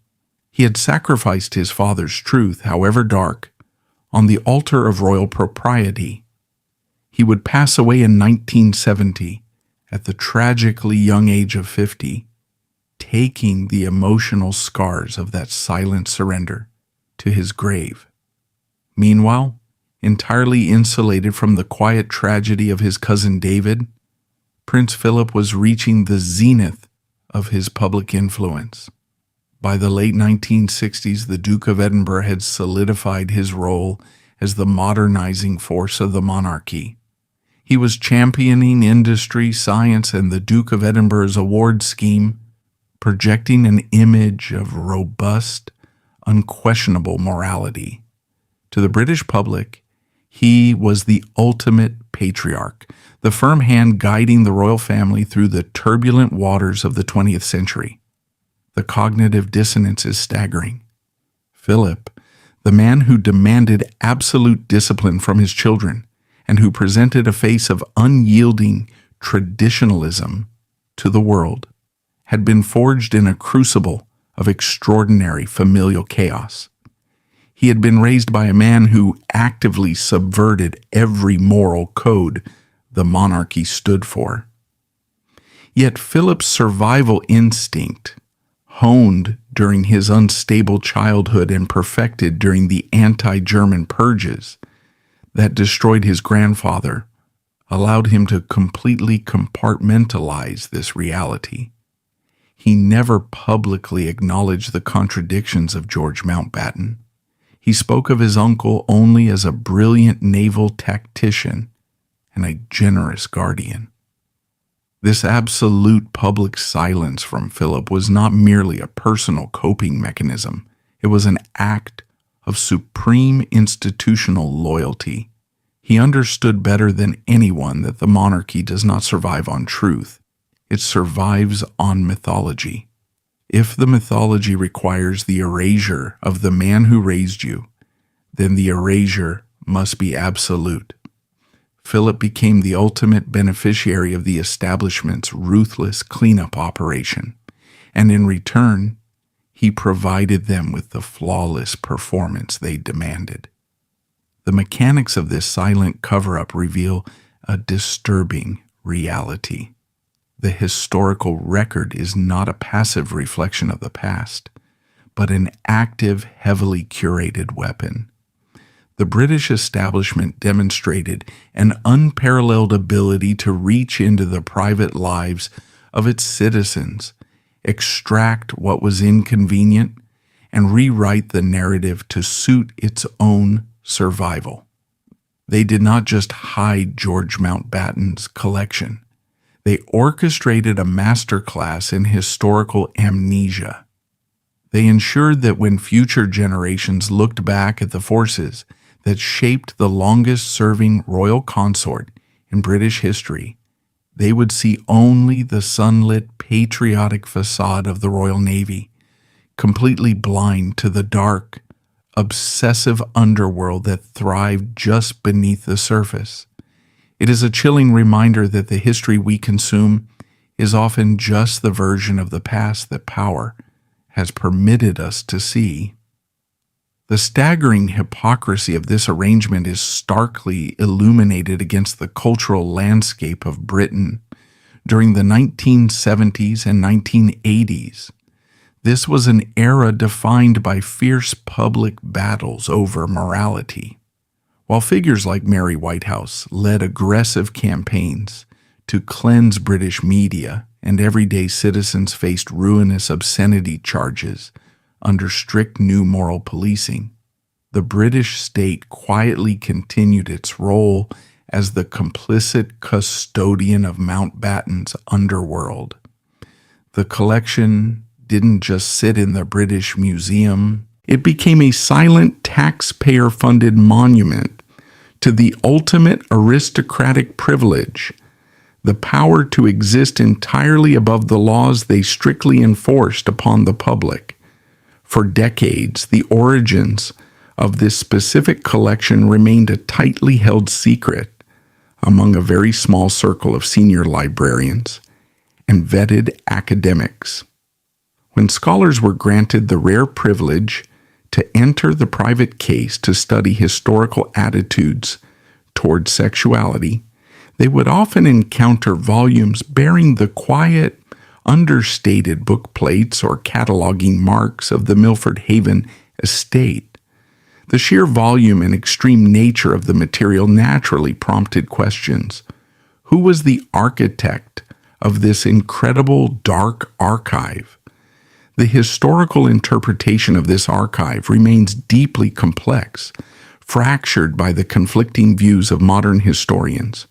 He had sacrificed his father's truth, however dark, on the altar of royal propriety. He would pass away in 1970 at the tragically young age of 50, taking the emotional scars of that silent surrender to his grave. Meanwhile, entirely insulated from the quiet tragedy of his cousin David, Prince Philip was reaching the zenith of his public influence. By the late 1960s, the Duke of Edinburgh had solidified his role as the modernizing force of the monarchy. He was championing industry, science, and the Duke of Edinburgh's award scheme, projecting an image of robust, unquestionable morality. To the British public, he was the ultimate patriarch, the firm hand guiding the royal family through the turbulent waters of the 20th century. The cognitive dissonance is staggering. Philip, the man who demanded absolute discipline from his children and who presented a face of unyielding traditionalism to the world, had been forged in a crucible of extraordinary familial chaos. He had been raised by a man who actively subverted every moral code the monarchy stood for. Yet Philip's survival instinct, honed during his unstable childhood and perfected during the anti-German purges that destroyed his grandfather, allowed him to completely compartmentalize this reality. He never publicly acknowledged the contradictions of George Mountbatten. He spoke of his uncle only as a brilliant naval tactician and a generous guardian. This absolute public silence from Philip was not merely a personal coping mechanism. It was an act of supreme institutional loyalty. He understood better than anyone that the monarchy does not survive on truth. It survives on mythology. If the mythology requires the erasure of the man who raised you, then the erasure must be absolute. Philip became the ultimate beneficiary of the establishment's ruthless cleanup operation, and in return, he provided them with the flawless performance they demanded. The mechanics of this silent cover-up reveal a disturbing reality. The historical record is not a passive reflection of the past, but an active, heavily curated weapon. The British establishment demonstrated an unparalleled ability to reach into the private lives of its citizens, extract what was inconvenient, and rewrite the narrative to suit its own survival. They did not just hide George Mountbatten's collection. They orchestrated a masterclass in historical amnesia. They ensured that when future generations looked back at the forces that shaped the longest-serving royal consort in British history, they would see only the sunlit, patriotic facade of the Royal Navy, completely blind to the dark, obsessive underworld that thrived just beneath the surface. It is a chilling reminder that the history we consume is often just the version of the past that power has permitted us to see. The staggering hypocrisy of this arrangement is starkly illuminated against the cultural landscape of Britain during the 1970s and 1980s. This was an era defined by fierce public battles over morality. While figures like Mary Whitehouse led aggressive campaigns to cleanse British media, and everyday citizens faced ruinous obscenity charges under strict new moral policing, the British state quietly continued its role as the complicit custodian of Mountbatten's underworld. The collection didn't just sit in the British Museum. It became a silent, taxpayer-funded monument to the ultimate aristocratic privilege, the power to exist entirely above the laws they strictly enforced upon the public. For decades, the origins of this specific collection remained a tightly held secret among a very small circle of senior librarians and vetted academics. When scholars were granted the rare privilege to enter the private case to study historical attitudes toward sexuality, they would often encounter volumes bearing the quiet, understated book plates or cataloging marks of the Milford Haven estate. The sheer volume and extreme nature of the material naturally prompted questions. Who was the architect of this incredible dark archive? The historical interpretation of this archive remains deeply complex, fractured by the conflicting views of modern historians.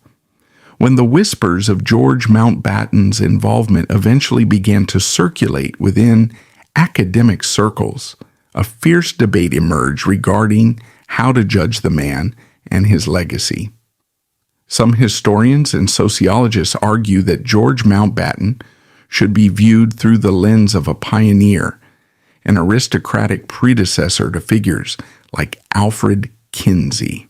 When the whispers of George Mountbatten's involvement eventually began to circulate within academic circles, a fierce debate emerged regarding how to judge the man and his legacy. Some historians and sociologists argue that George Mountbatten should be viewed through the lens of a pioneer, an aristocratic predecessor to figures like Alfred Kinsey.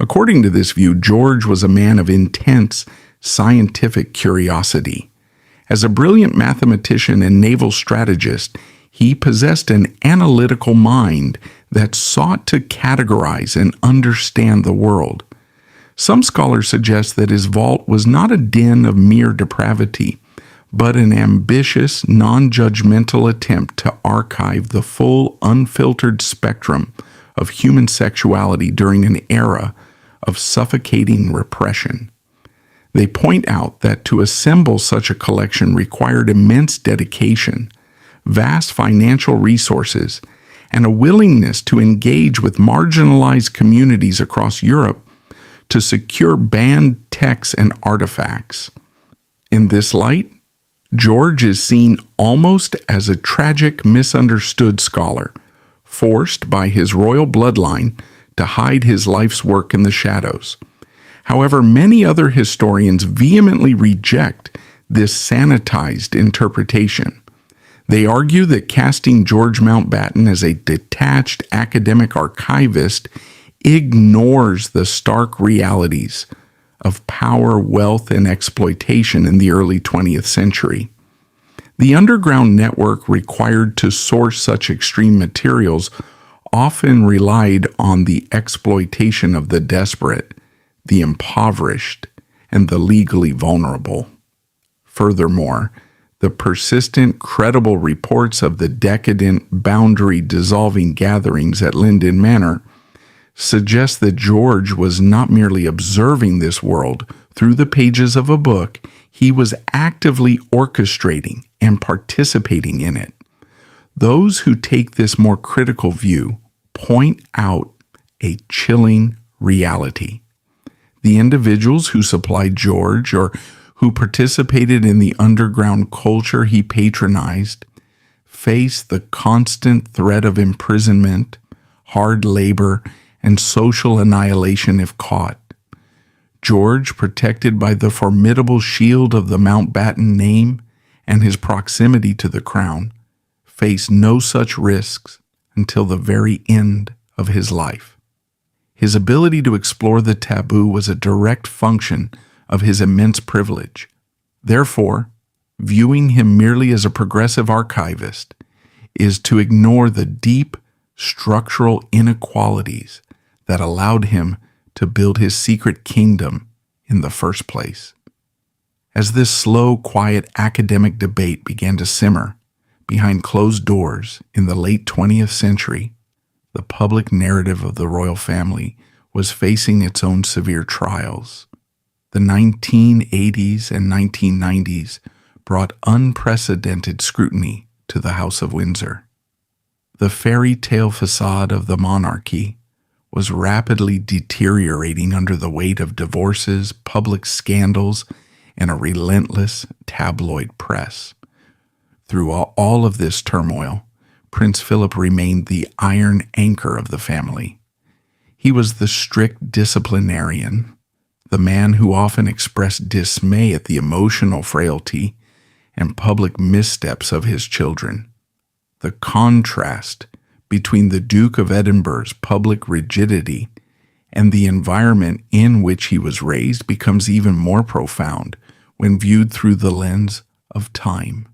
According to this view, George was a man of intense scientific curiosity. As a brilliant mathematician and naval strategist, he possessed an analytical mind that sought to categorize and understand the world. Some scholars suggest that his vault was not a den of mere depravity, but an ambitious, non-judgmental attempt to archive the full, unfiltered spectrum of human sexuality during an era of suffocating repression. They point out that to assemble such a collection required immense dedication, vast financial resources, and a willingness to engage with marginalized communities across Europe to secure banned texts and artifacts. In this light, George is seen almost as a tragic, misunderstood scholar, forced by his royal bloodline to hide his life's work in the shadows. However, many other historians vehemently reject this sanitized interpretation. They argue that casting George Mountbatten as a detached academic archivist ignores the stark realities of power, wealth, and exploitation in the early 20th century. The underground network required to source such extreme materials often relied on the exploitation of the desperate, the impoverished, and the legally vulnerable. Furthermore, the persistent, credible reports of the decadent, boundary-dissolving gatherings at Linden Manor suggest that George was not merely observing this world through the pages of a book, he was actively orchestrating and participating in it. Those who take this more critical view point out a chilling reality. The individuals who supplied George or who participated in the underground culture he patronized faced the constant threat of imprisonment, hard labor, and social annihilation if caught. George, protected by the formidable shield of the Mountbatten name and his proximity to the crown, faced no such risks until the very end of his life. His ability to explore the taboo was a direct function of his immense privilege. Therefore, viewing him merely as a progressive archivist is to ignore the deep structural inequalities that allowed him to build his secret kingdom in the first place. As this slow, quiet academic debate began to simmer behind closed doors in the late 20th century, the public narrative of the royal family was facing its own severe trials. The 1980s and 1990s brought unprecedented scrutiny to the House of Windsor. The fairy tale facade of the monarchy was rapidly deteriorating under the weight of divorces, public scandals, and a relentless tabloid press. Through all of this turmoil, Prince Philip remained the iron anchor of the family. He was the strict disciplinarian, the man who often expressed dismay at the emotional frailty and public missteps of his children. The contrast between the Duke of Edinburgh's public rigidity and the environment in which he was raised becomes even more profound when viewed through the lens of time.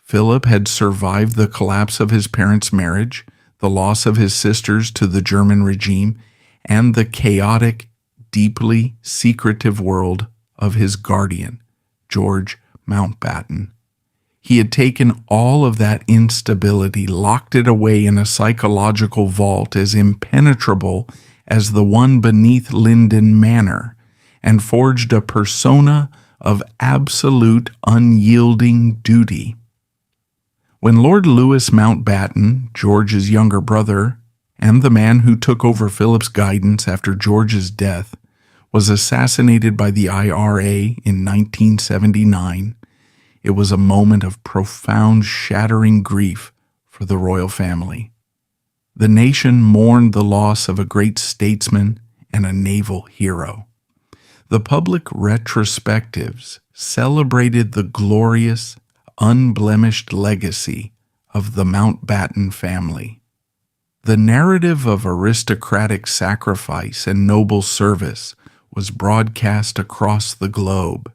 Philip had survived the collapse of his parents' marriage, the loss of his sisters to the German regime, and the chaotic, deeply secretive world of his guardian, George Mountbatten. He had taken all of that instability, locked it away in a psychological vault as impenetrable as the one beneath Linden Manor, and forged a persona of absolute unyielding duty. When Lord Louis Mountbatten, George's younger brother, and the man who took over Philip's guidance after George's death, was assassinated by the IRA in 1979, it was a moment of profound, shattering grief for the royal family. The nation mourned the loss of a great statesman and a naval hero. The public retrospectives celebrated the glorious, unblemished legacy of the Mountbatten family. The narrative of aristocratic sacrifice and noble service was broadcast across the globe.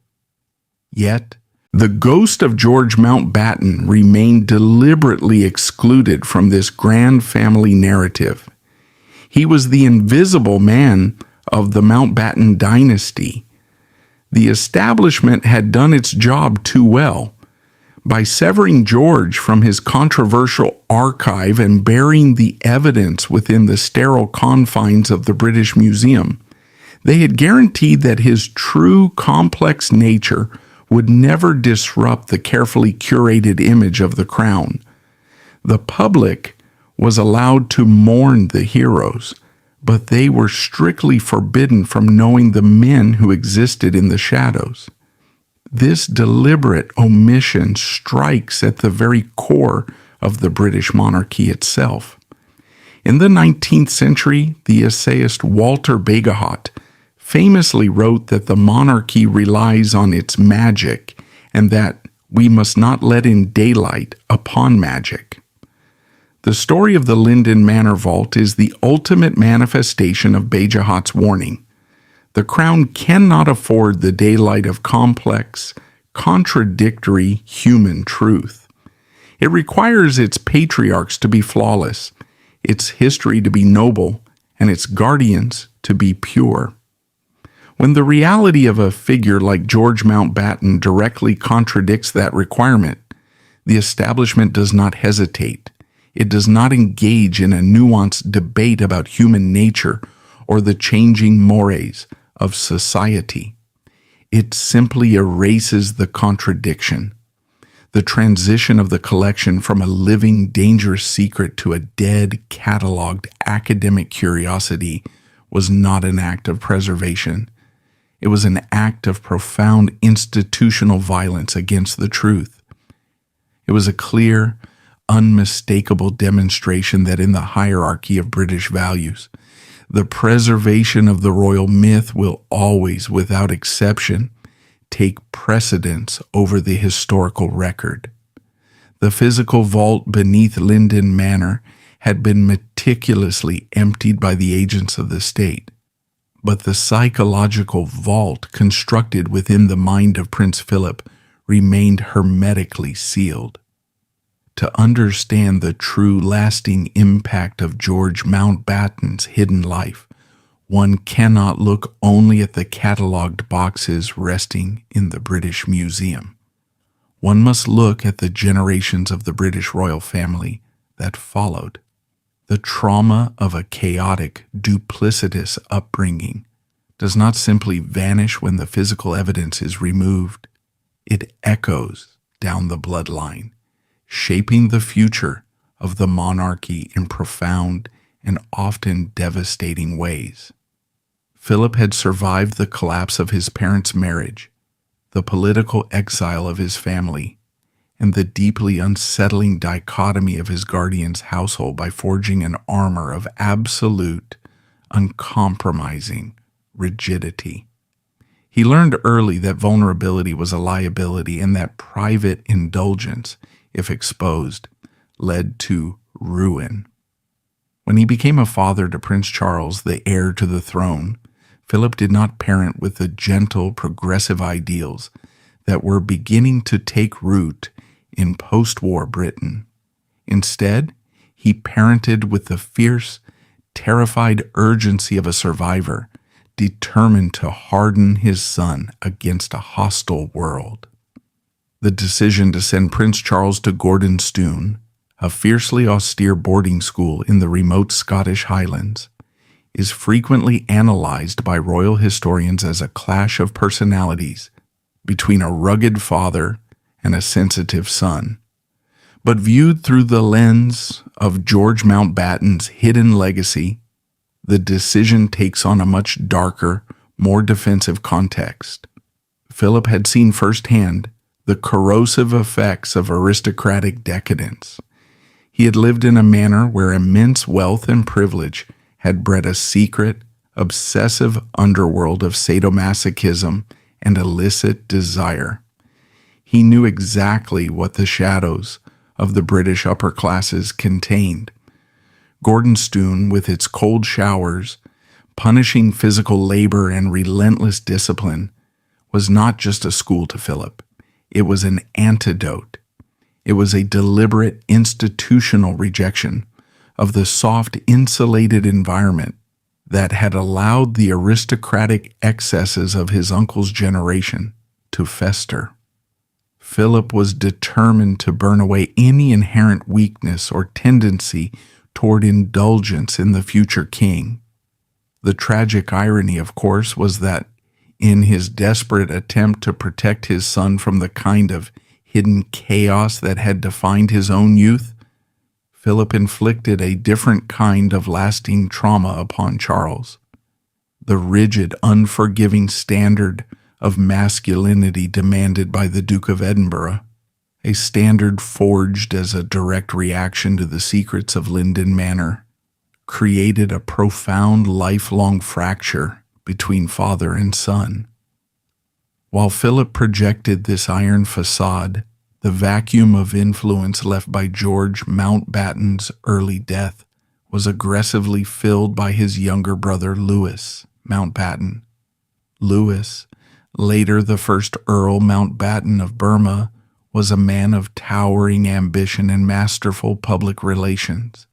Yet, the ghost of George Mountbatten remained deliberately excluded from this grand family narrative. He was the invisible man of the Mountbatten dynasty. The establishment had done its job too well. By severing George from his controversial archive and burying the evidence within the sterile confines of the British Museum, they had guaranteed that his true complex nature would never disrupt the carefully curated image of the crown. The public was allowed to mourn the heroes, but they were strictly forbidden from knowing the men who existed in the shadows. This deliberate omission strikes at the very core of the British monarchy itself. In the 19th century, the essayist Walter Bagehot famously wrote that the monarchy relies on its magic and that we must not let in daylight upon magic. The story of the Linden Manor Vault is the ultimate manifestation of Bagehot's warning. The crown cannot afford the daylight of complex, contradictory human truth. It requires its patriarchs to be flawless, its history to be noble, and its guardians to be pure. When the reality of a figure like George Mountbatten directly contradicts that requirement, the establishment does not hesitate. It does not engage in a nuanced debate about human nature or the changing mores of society. It simply erases the contradiction. The transition of the collection from a living, dangerous secret to a dead, catalogued academic curiosity was not an act of preservation. It was an act of profound institutional violence against the truth. It was a clear, unmistakable demonstration that in the hierarchy of British values, the preservation of the royal myth will always, without exception, take precedence over the historical record. The physical vault beneath Linden Manor had been meticulously emptied by the agents of the state, but the psychological vault constructed within the mind of Prince Philip remained hermetically sealed. To understand the true lasting impact of George Mountbatten's hidden life, one cannot look only at the catalogued boxes resting in the British Museum. One must look at the generations of the British royal family that followed. The trauma of a chaotic, duplicitous upbringing does not simply vanish when the physical evidence is removed. It echoes down the bloodline, shaping the future of the monarchy in profound and often devastating ways. Philip had survived the collapse of his parents' marriage, the political exile of his family, and the deeply unsettling dichotomy of his guardian's household by forging an armor of absolute, uncompromising rigidity. He learned early that vulnerability was a liability and that private indulgence, if exposed, led to ruin. When he became a father to Prince Charles, the heir to the throne, Philip did not parent with the gentle, progressive ideals that were beginning to take root in post-war Britain. Instead, he parented with the fierce, terrified urgency of a survivor, determined to harden his son against a hostile world. The decision to send Prince Charles to Gordonstoun, a fiercely austere boarding school in the remote Scottish Highlands, is frequently analyzed by royal historians as a clash of personalities between a rugged father and a sensitive son. But viewed through the lens of George Mountbatten's hidden legacy, the decision takes on a much darker, more defensive context. Philip had seen firsthand the corrosive effects of aristocratic decadence. He had lived in a manor where immense wealth and privilege had bred a secret, obsessive underworld of sadomasochism and illicit desire. He knew exactly what the shadows of the British upper classes contained. Gordonstoun, with its cold showers, punishing physical labor and relentless discipline, was not just a school to Philip. It was an antidote. It was a deliberate institutional rejection of the soft, insulated environment that had allowed the aristocratic excesses of his uncle's generation to fester. Philip was determined to burn away any inherent weakness or tendency toward indulgence in the future king. The tragic irony, of course, was that in his desperate attempt to protect his son from the kind of hidden chaos that had defined his own youth, Philip inflicted a different kind of lasting trauma upon Charles. The rigid, unforgiving standard of masculinity demanded by the Duke of Edinburgh, a standard forged as a direct reaction to the secrets of Linden Manor, created a profound lifelong fracture between father and son. While Philip projected this iron facade, the vacuum of influence left by George Mountbatten's early death was aggressively filled by his younger brother Louis Mountbatten. Louis, later the first Earl Mountbatten of Burma, was a man of towering ambition and masterful public relations.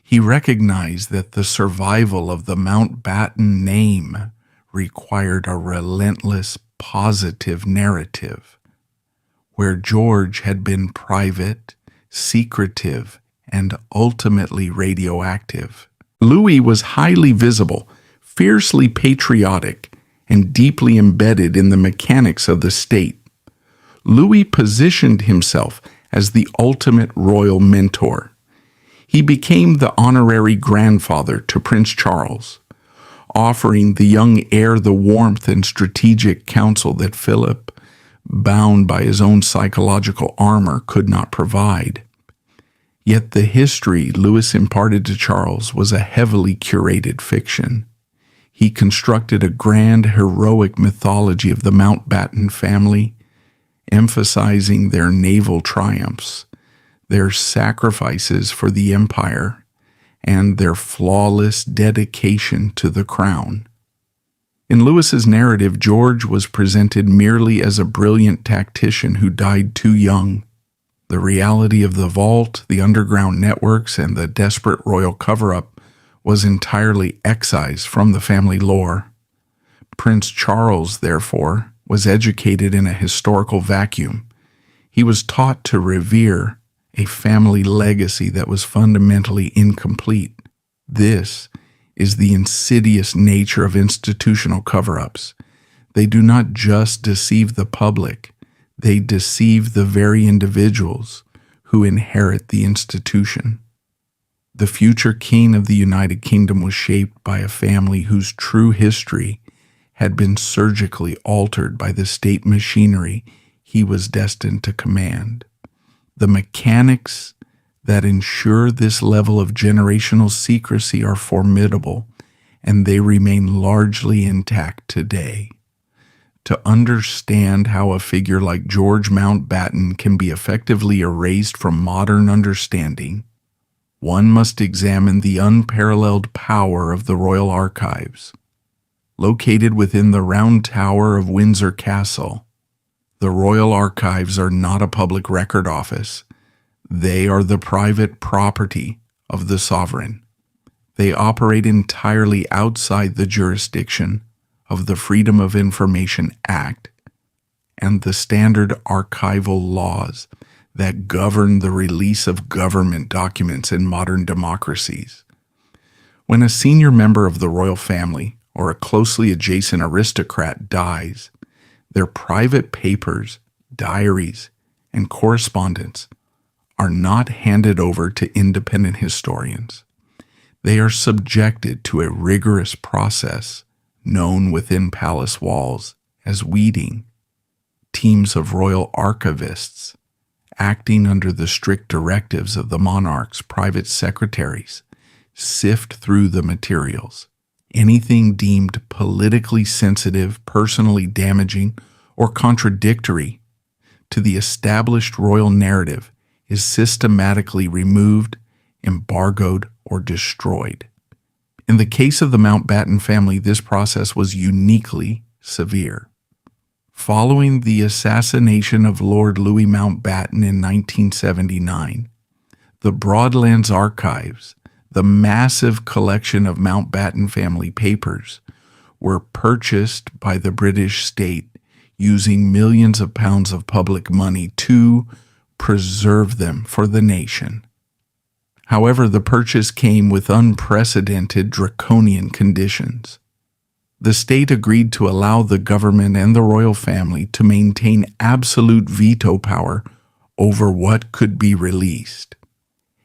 He recognized that the survival of the Mountbatten name required a relentless, positive narrative. Where George had been private, secretive, and ultimately radioactive, Louis was highly visible, fiercely patriotic, and deeply embedded in the mechanics of the state. Louis positioned himself as the ultimate royal mentor. He became the honorary grandfather to Prince Charles, offering the young heir the warmth and strategic counsel that Philip, bound by his own psychological armor, could not provide. Yet the history Louis imparted to Charles was a heavily curated fiction. He constructed a grand, heroic mythology of the Mountbatten family, emphasizing their naval triumphs, their sacrifices for the empire, and their flawless dedication to the crown. In Louis's narrative, George was presented merely as a brilliant tactician who died too young. The reality of the vault, the underground networks, and the desperate royal cover-up was entirely excised from the family lore. Prince Charles, therefore, was educated in a historical vacuum. He was taught to revere a family legacy that was fundamentally incomplete. This is the insidious nature of institutional cover-ups. They do not just deceive the public, they deceive the very individuals who inherit the institution. The future king of the United Kingdom was shaped by a family whose true history had been surgically altered by the state machinery he was destined to command. The mechanics that ensure this level of generational secrecy are formidable, and they remain largely intact today. To understand how a figure like George Mountbatten can be effectively erased from modern understanding, one must examine the unparalleled power of the royal archives. Located within the round tower of Windsor Castle, the royal archives are not a public record office. They are the private property of the sovereign. They operate entirely outside the jurisdiction of the Freedom of Information Act and the standard archival laws that govern the release of government documents in modern democracies. When a senior member of the royal family or a closely adjacent aristocrat dies, their private papers, diaries, and correspondence are not handed over to independent historians. They are subjected to a rigorous process known within palace walls as weeding. Teams of royal archivists, acting under the strict directives of the monarch's private secretaries, sift through the materials. Anything deemed politically sensitive, personally damaging, or contradictory to the established royal narrative is systematically removed, embargoed, or destroyed. In the case of the Mountbatten family, this process was uniquely severe. Following the assassination of Lord Louis Mountbatten in 1979, the Broadlands Archives, the massive collection of Mountbatten family papers, were purchased by the British state using millions of pounds of public money to preserve them for the nation. However, the purchase came with unprecedented draconian conditions. The state agreed to allow the government and the royal family to maintain absolute veto power over what could be released.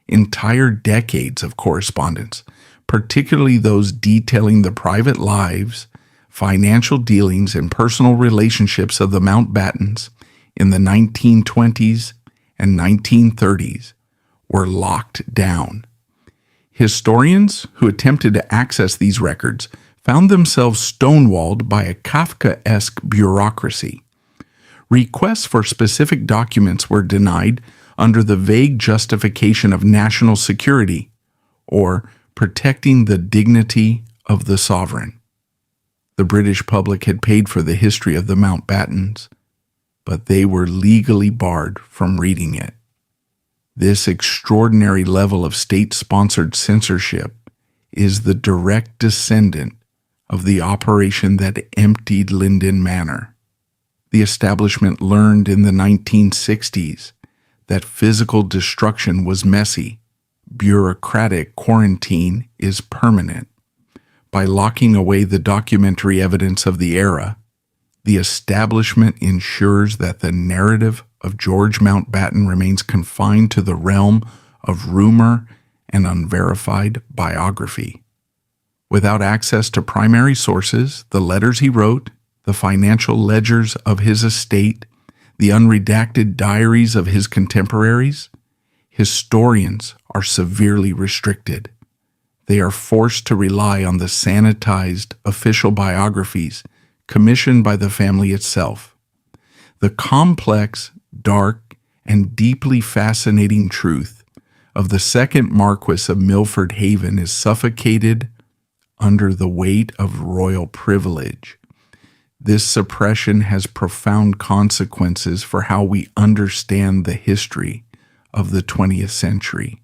Entire decades of correspondence, particularly those detailing the private lives, financial dealings, and personal relationships of the Mountbattens in the 1920s and 1930s, were locked down. Historians who attempted to access these records found themselves stonewalled by a Kafkaesque bureaucracy. Requests for specific documents were denied under the vague justification of national security or protecting the dignity of the sovereign. The British public had paid for the history of the Mountbattens, but they were legally barred from reading it. This extraordinary level of state-sponsored censorship is the direct descendant of the operation that emptied Linden Manor. The establishment learned in the 1960s that physical destruction was messy. Bureaucratic quarantine is permanent. By locking away the documentary evidence of the era, the establishment ensures that the narrative of George Mountbatten remains confined to the realm of rumor and unverified biography. Without access to primary sources, the letters he wrote, the financial ledgers of his estate, the unredacted diaries of his contemporaries, historians are severely restricted. They are forced to rely on the sanitized official biographies commissioned by the family itself. The complex, dark, and deeply fascinating truth of the second Marquess of Milford Haven is suffocated under the weight of royal privilege. This suppression has profound consequences for how we understand the history of the 20th century.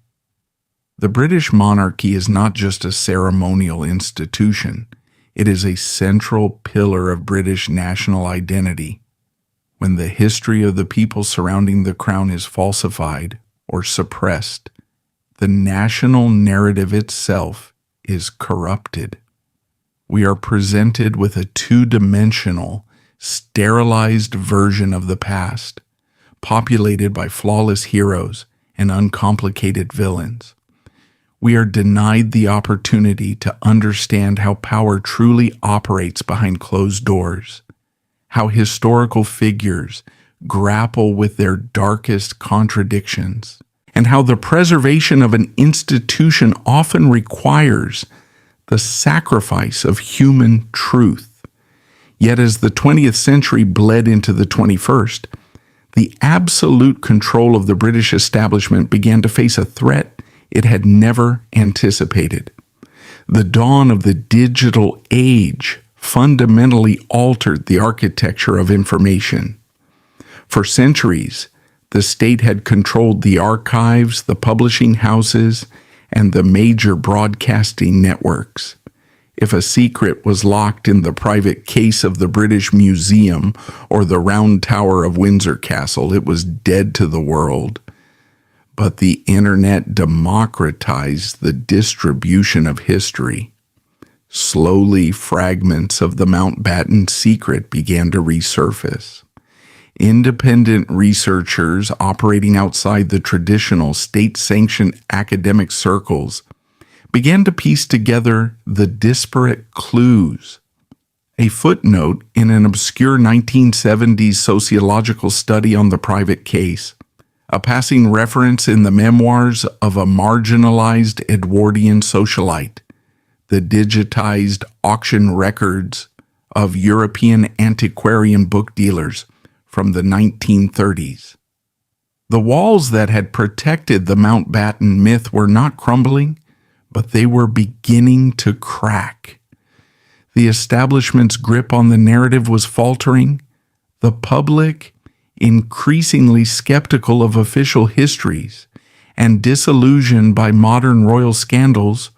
The British monarchy is not just a ceremonial institution, it is a central pillar of British national identity. When the history of the people surrounding the crown is falsified or suppressed, the national narrative itself is corrupted. We are presented with a two-dimensional, sterilized version of the past, populated by flawless heroes and uncomplicated villains. We are denied the opportunity to understand how power truly operates behind closed doors, how historical figures grapple with their darkest contradictions, and how the preservation of an institution often requires the sacrifice of human truth. Yet as the 20th century bled into the 21st, the absolute control of the British establishment began to face a threat it had never anticipated. The dawn of the digital age fundamentally altered the architecture of information. For centuries, the state had controlled the archives, the publishing houses, and the major broadcasting networks. If a secret was locked in the private case of the British Museum or the Round Tower of Windsor Castle, it was dead to the world. But the internet democratized the distribution of history. Slowly, fragments of the Mountbatten secret began to resurface. Independent researchers operating outside the traditional state-sanctioned academic circles began to piece together the disparate clues. A footnote in an obscure 1970s sociological study on the private case, a passing reference in the memoirs of a marginalized Edwardian socialite, the digitized auction records of European antiquarian book dealers from the 1930s. The walls that had protected the Mountbatten myth were not crumbling, but they were beginning to crack. The establishment's grip on the narrative was faltering. The public, increasingly skeptical of official histories and disillusioned by modern royal scandals,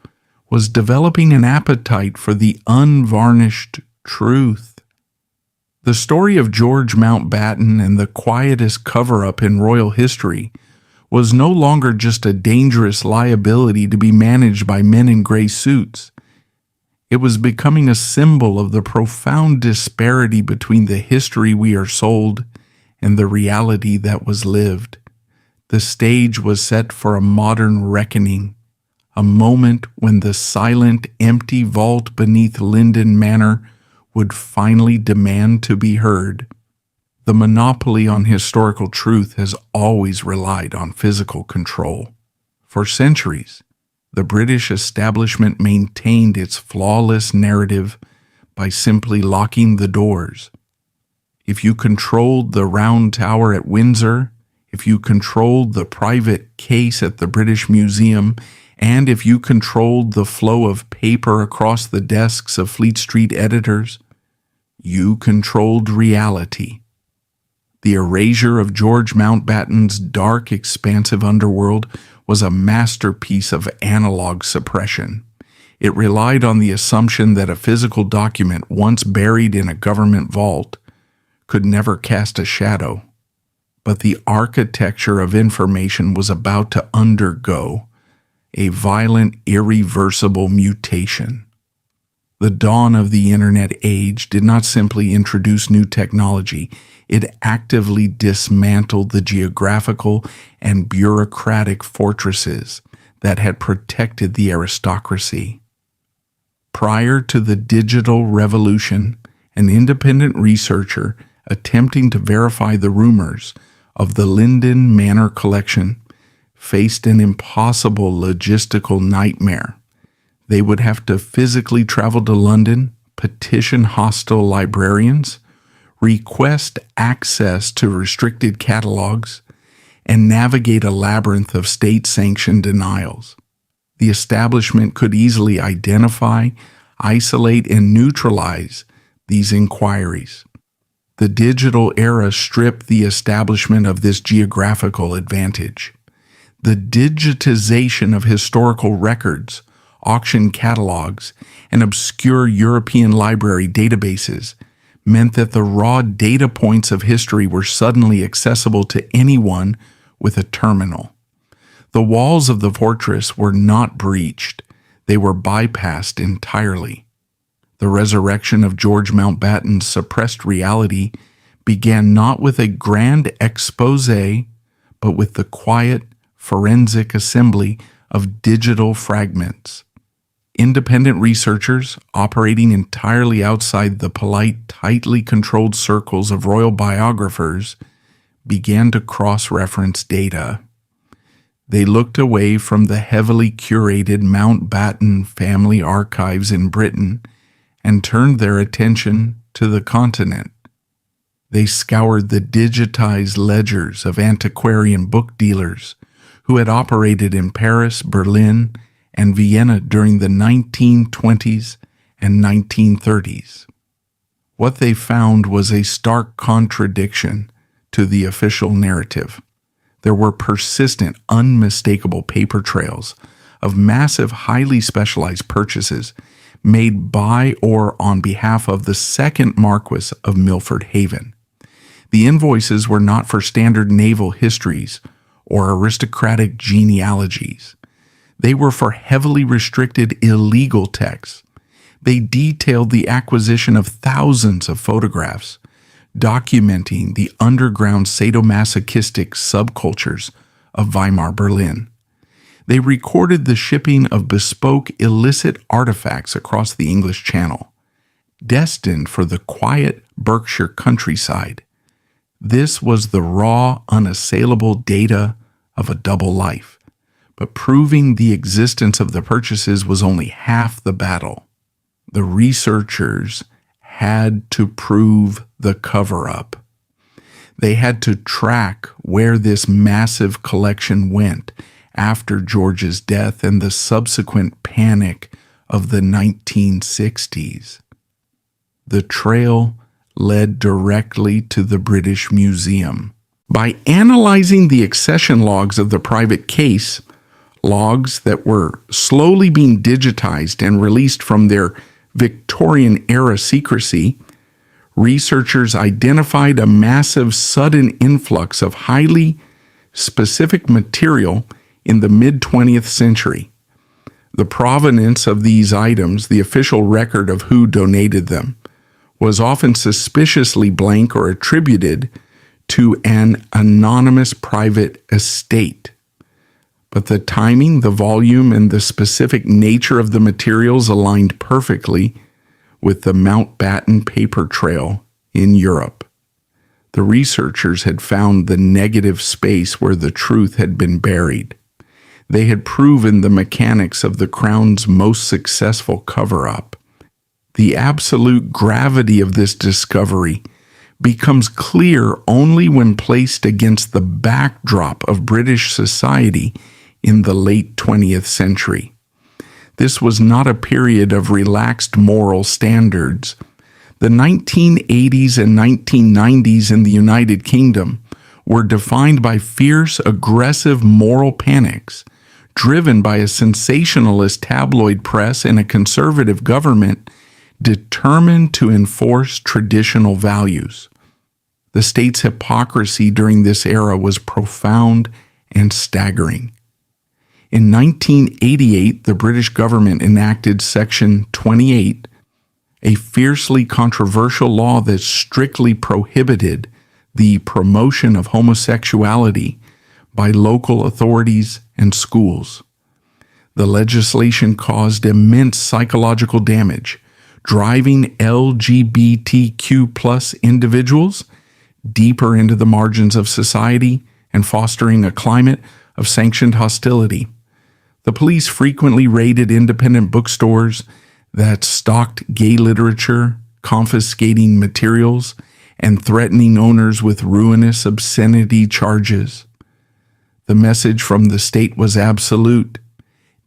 was developing an appetite for the unvarnished truth. The story of George Mountbatten and the quietest cover-up in royal history was no longer just a dangerous liability to be managed by men in gray suits. It was becoming a symbol of the profound disparity between the history we are sold and the reality that was lived. The stage was set for a modern reckoning, a moment when the silent, empty vault beneath Linden Manor would finally demand to be heard. The monopoly on historical truth has always relied on physical control. For centuries, the British establishment maintained its flawless narrative by simply locking the doors. If you controlled the Round Tower at Windsor, if you controlled the private case at the British Museum, and if you controlled the flow of paper across the desks of Fleet Street editors, you controlled reality. The erasure of George Mountbatten's dark, expansive underworld was a masterpiece of analog suppression. It relied on the assumption that a physical document once buried in a government vault could never cast a shadow. But the architecture of information was about to undergo a violent, irreversible mutation. The dawn of the internet age did not simply introduce new technology, it actively dismantled the geographical and bureaucratic fortresses that had protected the aristocracy. Prior to the digital revolution, an independent researcher attempting to verify the rumors of the Linden Manor collection faced an impossible logistical nightmare. They would have to physically travel to London, petition hostile librarians, request access to restricted catalogs, and navigate a labyrinth of state-sanctioned denials. The establishment could easily identify, isolate, and neutralize these inquiries. The digital era stripped the establishment of this geographical advantage. The digitization of historical records, auction catalogs, and obscure European library databases meant that the raw data points of history were suddenly accessible to anyone with a terminal. The walls of the fortress were not breached, they were bypassed entirely. The resurrection of George Mountbatten's suppressed reality began not with a grand exposé, but with the quiet, forensic assembly of digital fragments. Independent researchers, operating entirely outside the polite, tightly controlled circles of royal biographers, began to cross-reference data. They looked away from the heavily curated Mountbatten family archives in Britain and turned their attention to the continent. They scoured the digitized ledgers of antiquarian book dealers who had operated in Paris, Berlin, and Vienna during the 1920s and 1930s. What they found was a stark contradiction to the official narrative. There were persistent, unmistakable paper trails of massive, highly specialized purchases made by or on behalf of the second Marquess of Milford Haven. The invoices were not for standard naval histories or aristocratic genealogies. They were for heavily restricted illegal texts. They detailed the acquisition of thousands of photographs, documenting the underground sadomasochistic subcultures of Weimar Berlin. They recorded the shipping of bespoke illicit artifacts across the English Channel, destined for the quiet Berkshire countryside. This was the raw, unassailable data of a double life, but proving the existence of the purchases was only half the battle. The researchers had to prove the cover-up. They had to track where this massive collection went after George's death and the subsequent panic of the 1960s. The trail led directly to the British Museum. By analyzing the accession logs of the private case, logs that were slowly being digitized and released from their Victorian-era secrecy, researchers identified a massive sudden influx of highly specific material in the mid-20th century. The provenance of these items, the official record of who donated them, was often suspiciously blank or attributed to an anonymous private estate. But the timing, the volume, and the specific nature of the materials aligned perfectly with the Mountbatten paper trail in Europe. The researchers had found the negative space where the truth had been buried. They had proven the mechanics of the Crown's most successful cover-up. The absolute gravity of this discovery becomes clear only when placed against the backdrop of British society in the late 20th century. This was not a period of relaxed moral standards. The 1980s and 1990s in the United Kingdom were defined by fierce, aggressive moral panics, driven by a sensationalist tabloid press and a conservative government determined to enforce traditional values. The state's hypocrisy during this era was profound and staggering. In 1988, the British government enacted Section 28, a fiercely controversial law that strictly prohibited the promotion of homosexuality by local authorities and schools. The legislation caused immense psychological damage, driving LGBTQ+ individuals deeper into the margins of society and fostering a climate of sanctioned hostility. The police frequently raided independent bookstores that stocked gay literature, confiscating materials and threatening owners with ruinous obscenity charges. The message from the state was absolute.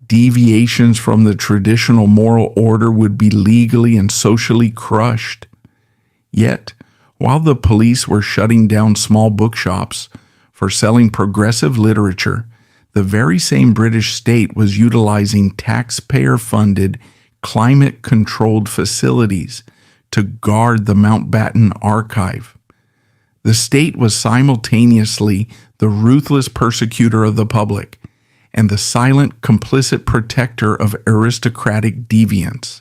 Deviations from the traditional moral order would be legally and socially crushed. Yet, while the police were shutting down small bookshops for selling progressive literature, the very same British state was utilizing taxpayer-funded, climate-controlled facilities to guard the Mountbatten archive. The state was simultaneously the ruthless persecutor of the public and the silent, complicit protector of aristocratic deviance.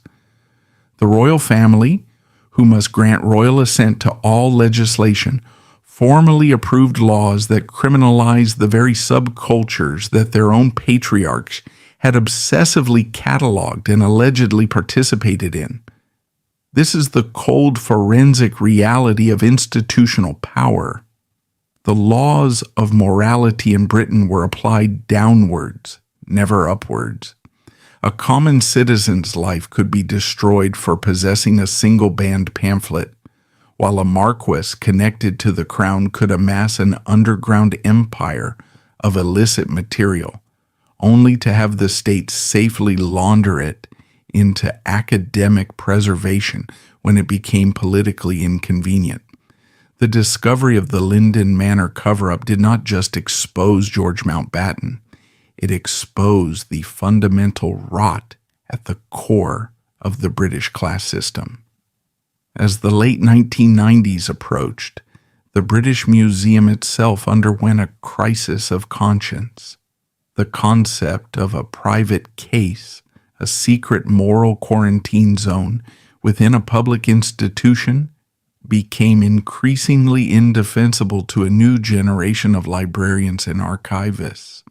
The royal family, who must grant royal assent to all legislation, formally approved laws that criminalized the very subcultures that their own patriarchs had obsessively cataloged and allegedly participated in. This is the cold forensic reality of institutional power. The laws of morality in Britain were applied downwards, never upwards. A common citizen's life could be destroyed for possessing a single-band pamphlet, while a marquess connected to the crown could amass an underground empire of illicit material, only to have the state safely launder it into academic preservation when it became politically inconvenient. The discovery of the Linden Manor cover-up did not just expose George Mountbatten, it exposed the fundamental rot at the core of the British class system. As the late 1990s approached, the British Museum itself underwent a crisis of conscience. The concept of a private case, a secret moral quarantine zone within a public institution, became increasingly indefensible to a new generation of librarians and archivists.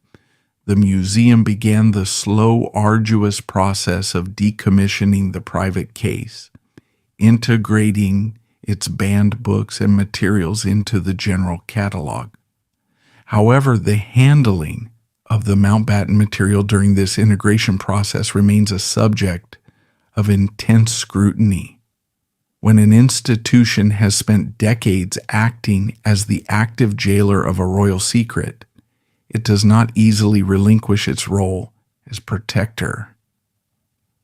The museum began the slow, arduous process of decommissioning the private case, integrating its banned books and materials into the general catalog. However, the handling of the Mountbatten material during this integration process remains a subject of intense scrutiny. When an institution has spent decades acting as the active jailer of a royal secret, it does not easily relinquish its role as protector.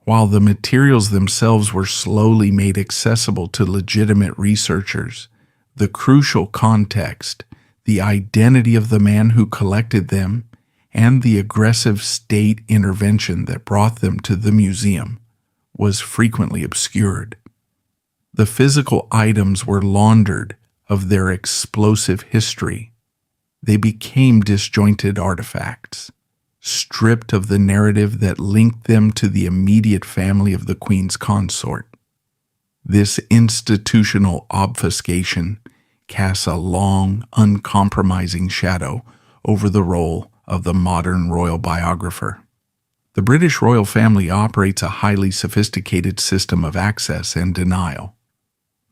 While the materials themselves were slowly made accessible to legitimate researchers, the crucial context, the identity of the man who collected them, and the aggressive state intervention that brought them to the museum was frequently obscured. The physical items were laundered of their explosive history. They became disjointed artifacts, stripped of the narrative that linked them to the immediate family of the Queen's consort. This institutional obfuscation casts a long, uncompromising shadow over the role of the modern royal biographer. The British royal family operates a highly sophisticated system of access and denial.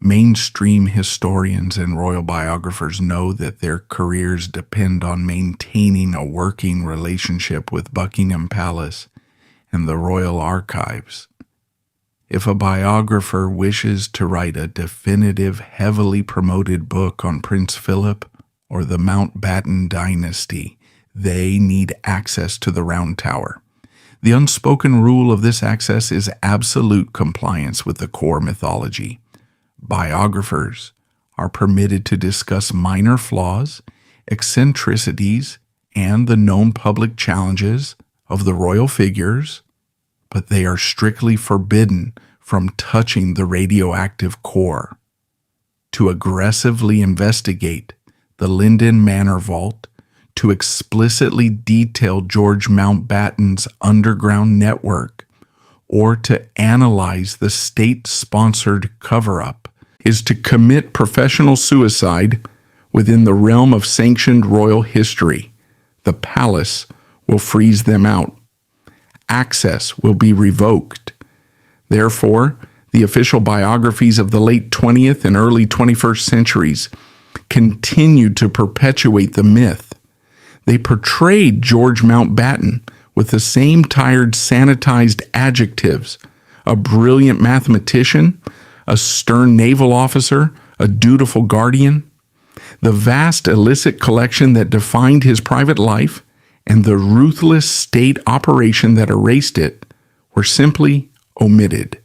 Mainstream historians and royal biographers know that their careers depend on maintaining a working relationship with Buckingham Palace and the royal archives. If a biographer wishes to write a definitive, heavily promoted book on Prince Philip or the Mountbatten dynasty, they need access to the Round Tower. The unspoken rule of this access is absolute compliance with the core mythology. Biographers are permitted to discuss minor flaws, eccentricities, and the known public challenges of the royal figures, but they are strictly forbidden from touching the radioactive core. To aggressively investigate the Linden Manor vault, to explicitly detail George Mountbatten's underground network, or to analyze the state-sponsored cover-up, is to commit professional suicide within the realm of sanctioned royal history. The palace will freeze them out. Access will be revoked. Therefore, the official biographies of the late 20th and early 21st centuries continued to perpetuate the myth. They portrayed George Mountbatten with the same tired, sanitized adjectives: a brilliant mathematician, a stern naval officer, a dutiful guardian. The vast illicit collection that defined his private life and the ruthless state operation that erased it were simply omitted.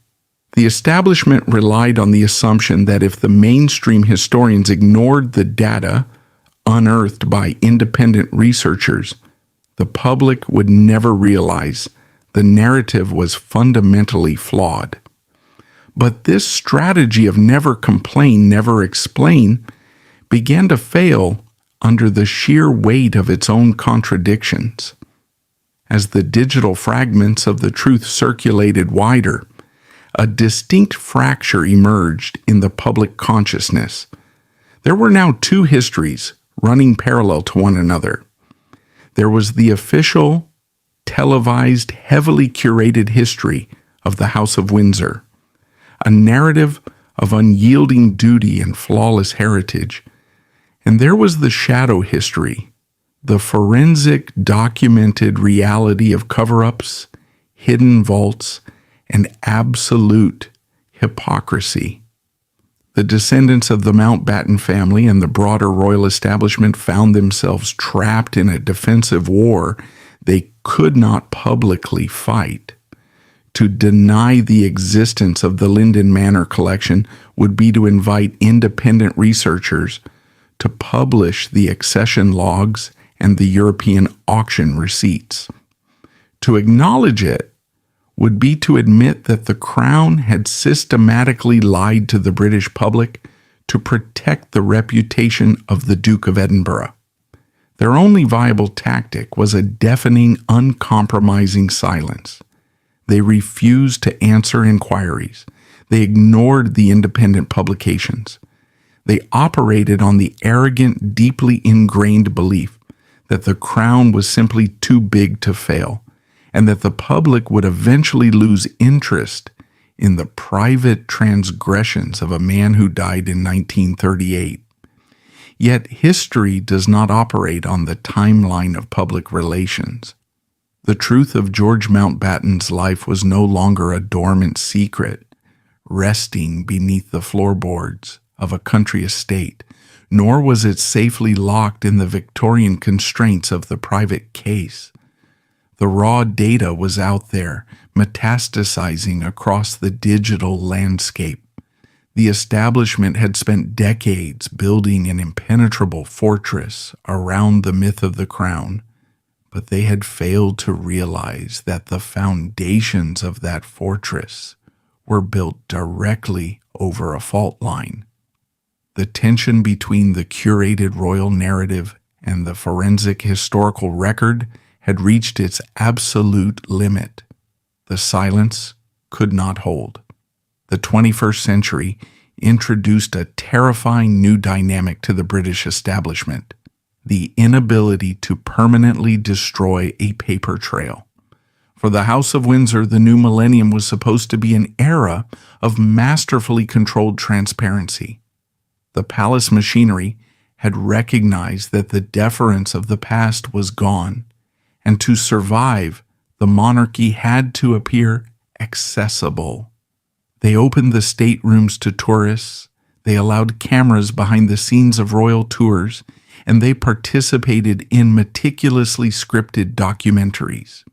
The establishment relied on the assumption that if the mainstream historians ignored the data unearthed by independent researchers, the public would never realize the narrative was fundamentally flawed. But this strategy of never complain, never explain began to fail under the sheer weight of its own contradictions. As the digital fragments of the truth circulated wider, a distinct fracture emerged in the public consciousness. There were now two histories running parallel to one another. There was the official, televised, heavily curated history of the House of Windsor, a narrative of unyielding duty and flawless heritage. And there was the shadow history, the forensic, documented reality of cover-ups, hidden vaults, and absolute hypocrisy. The descendants of the Mountbatten family and the broader royal establishment found themselves trapped in a defensive war they could not publicly fight. To deny the existence of the Linden Manor collection would be to invite independent researchers to publish the accession logs and the European auction receipts. To acknowledge it would be to admit that the Crown had systematically lied to the British public to protect the reputation of the Duke of Edinburgh. Their only viable tactic was a deafening, uncompromising silence. They refused to answer inquiries. They ignored the independent publications. They operated on the arrogant, deeply ingrained belief that the Crown was simply too big to fail, and that the public would eventually lose interest in the private transgressions of a man who died in 1938. Yet history does not operate on the timeline of public relations. The truth of George Mountbatten's life was no longer a dormant secret, resting beneath the floorboards of a country estate, nor was it safely locked in the Victorian constraints of the private case. The raw data was out there, metastasizing across the digital landscape. The establishment had spent decades building an impenetrable fortress around the myth of the Crown, but they had failed to realize that the foundations of that fortress were built directly over a fault line. The tension between the curated royal narrative and the forensic historical record had reached its absolute limit. The silence could not hold. The 21st century introduced a terrifying new dynamic to the British establishment: the inability to permanently destroy a paper trail. For the House of Windsor, the new millennium was supposed to be an era of masterfully controlled transparency. The palace machinery had recognized that the deference of the past was gone, and to survive, the monarchy had to appear accessible. They opened the staterooms to tourists, they allowed cameras behind the scenes of royal tours, and they participated in meticulously scripted documentaries.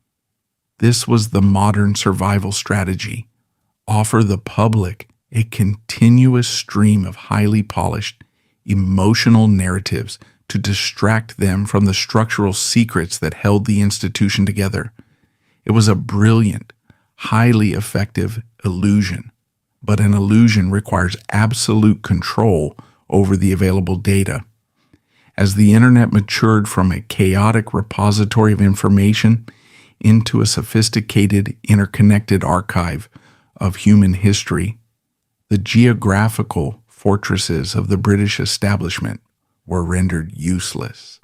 This was the modern survival strategy: offer the public a continuous stream of highly polished, emotional narratives to distract them from the structural secrets that held the institution together. It was a brilliant, highly effective illusion, but an illusion requires absolute control over the available data. As the internet matured from a chaotic repository of information into a sophisticated, interconnected archive of human history, the geographical fortresses of the British establishment were rendered useless.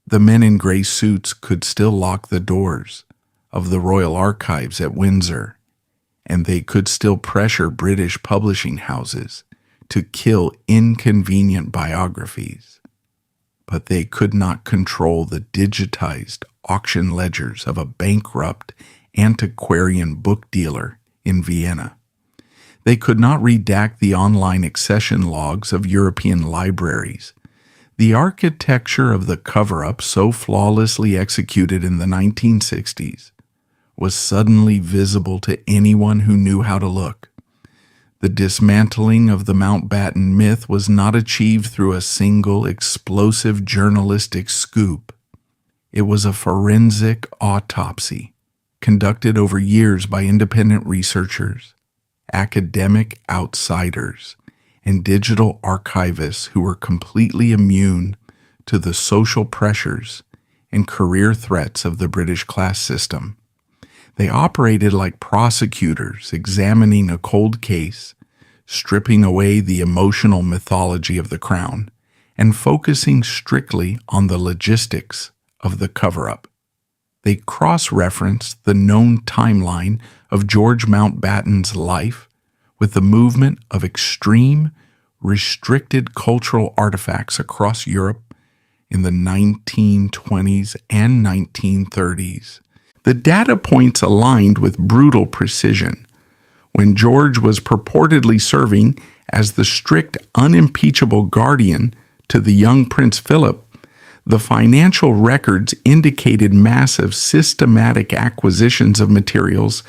The men in gray suits could still lock the doors of the royal archives at Windsor, and they could still pressure British publishing houses to kill inconvenient biographies. But they could not control the digitized auction ledgers of a bankrupt antiquarian book dealer in Vienna. They could not redact the online accession logs of European libraries, The architecture of the cover-up, so flawlessly executed in the 1960s, was suddenly visible to anyone who knew how to look. The dismantling of the Mountbatten myth was not achieved through a single explosive journalistic scoop. It was a forensic autopsy conducted over years by independent researchers, academic outsiders, and digital archivists who were completely immune to the social pressures and career threats of the British class system. They operated like prosecutors examining a cold case, stripping away the emotional mythology of the crown and focusing strictly on the logistics of the cover-up. They cross-referenced the known timeline of George Mountbatten's life with the movement of extreme, restricted cultural artifacts across Europe in the 1920s and 1930s. The data points aligned with brutal precision. When George was purportedly serving as the strict, unimpeachable guardian to the young Prince Philip, the financial records indicated massive, systematic acquisitions of materials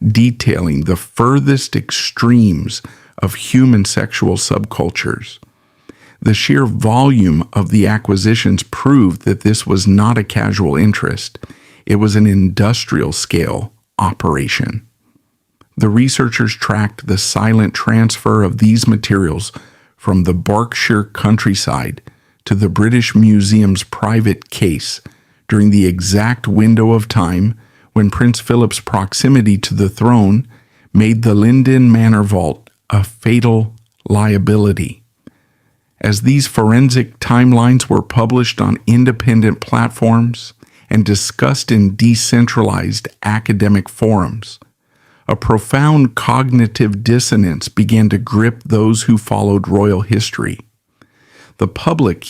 detailing the furthest extremes of human sexual subcultures. The sheer volume of the acquisitions proved that this was not a casual interest. It was an industrial-scale operation. The researchers tracked the silent transfer of these materials from the Berkshire countryside to the British Museum's private case during the exact window of time when Prince Philip's proximity to the throne made the Linden Manor vault a fatal liability. As these forensic timelines were published on independent platforms and discussed in decentralized academic forums, a profound cognitive dissonance began to grip those who followed royal history. The public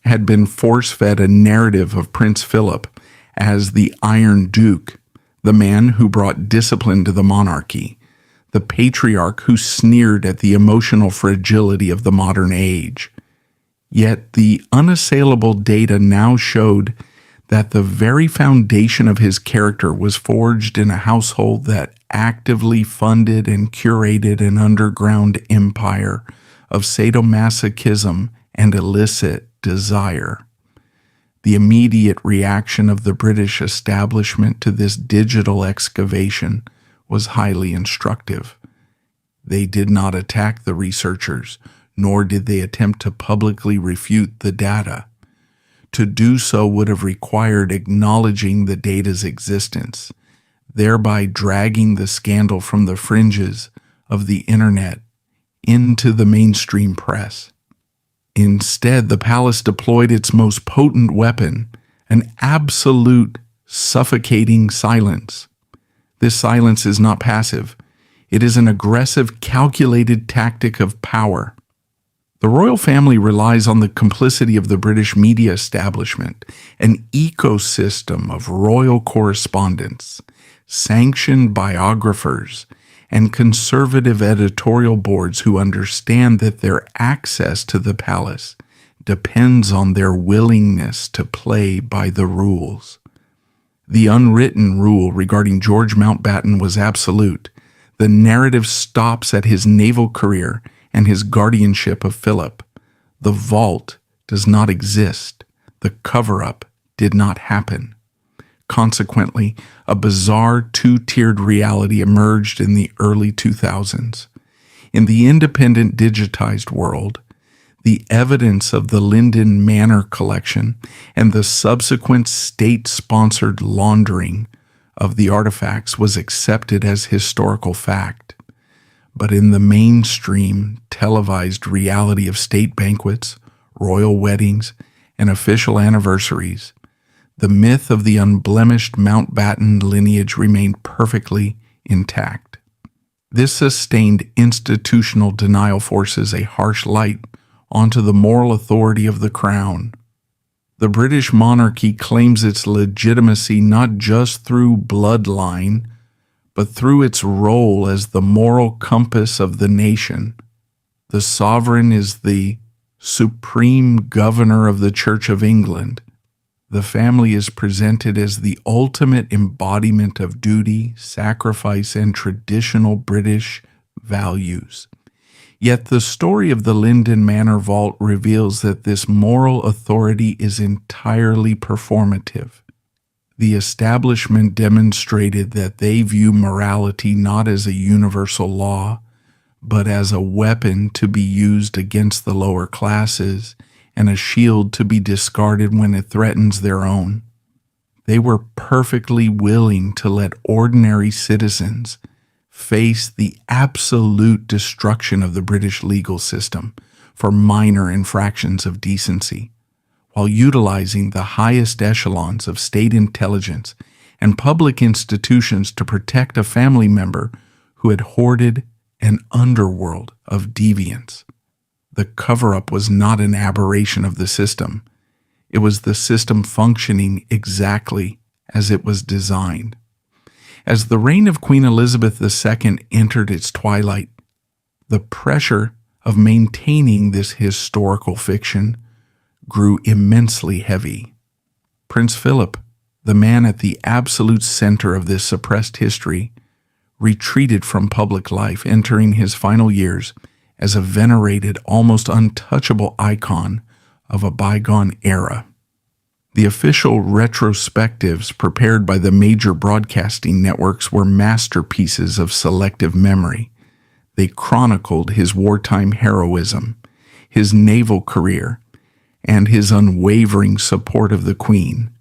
had been force-fed a narrative of Prince Philip as the Iron Duke, the man who brought discipline to the monarchy, the patriarch who sneered at the emotional fragility of the modern age. Yet the unassailable data now showed that the very foundation of his character was forged in a household that actively funded and curated an underground empire of sadomasochism and illicit desire. The immediate reaction of the British establishment to this digital excavation was highly instructive. They did not attack the researchers, nor did they attempt to publicly refute the data. To do so would have required acknowledging the data's existence, thereby dragging the scandal from the fringes of the internet into the mainstream press. Instead, the palace deployed its most potent weapon, an absolute, suffocating silence. This silence is not passive. It is an aggressive, calculated tactic of power. The royal family relies on the complicity of the British media establishment, an ecosystem of royal correspondence, sanctioned biographers, and conservative editorial boards who understand that their access to the palace depends on their willingness to play by the rules. The unwritten rule regarding George Mountbatten was absolute. The narrative stops at his naval career and his guardianship of Philip. The vault does not exist. The cover-up did not happen. Consequently, a bizarre two-tiered reality emerged in the early 2000s. In the independent digitized world, the evidence of the Linden Manor collection and the subsequent state-sponsored laundering of the artifacts was accepted as historical fact. But in the mainstream, televised reality of state banquets, royal weddings, and official anniversaries, the myth of the unblemished Mountbatten lineage remained perfectly intact. This sustained institutional denial forces a harsh light onto the moral authority of the crown. The British monarchy claims its legitimacy not just through bloodline, but through its role as the moral compass of the nation. The sovereign is the Supreme Governor of the Church of England. The family is presented as the ultimate embodiment of duty, sacrifice, and traditional British values. Yet the story of the Linden Manor Vault reveals that this moral authority is entirely performative. The establishment demonstrated that they view morality not as a universal law, but as a weapon to be used against the lower classes and a shield to be discarded when it threatens their own. They were perfectly willing to let ordinary citizens face the absolute destruction of the British legal system for minor infractions of decency, while utilizing the highest echelons of state intelligence and public institutions to protect a family member who had hoarded an underworld of deviance. The cover-up was not an aberration of the system. It was the system functioning exactly as it was designed. As the reign of Queen Elizabeth II entered its twilight, the pressure of maintaining this historical fiction grew immensely heavy. Prince Philip, the man at the absolute center of this suppressed history, retreated from public life, entering his final years as a venerated, almost untouchable icon of a bygone era. The official retrospectives prepared by the major broadcasting networks were masterpieces of selective memory. They chronicled his wartime heroism, his naval career, and his unwavering support of the Queen.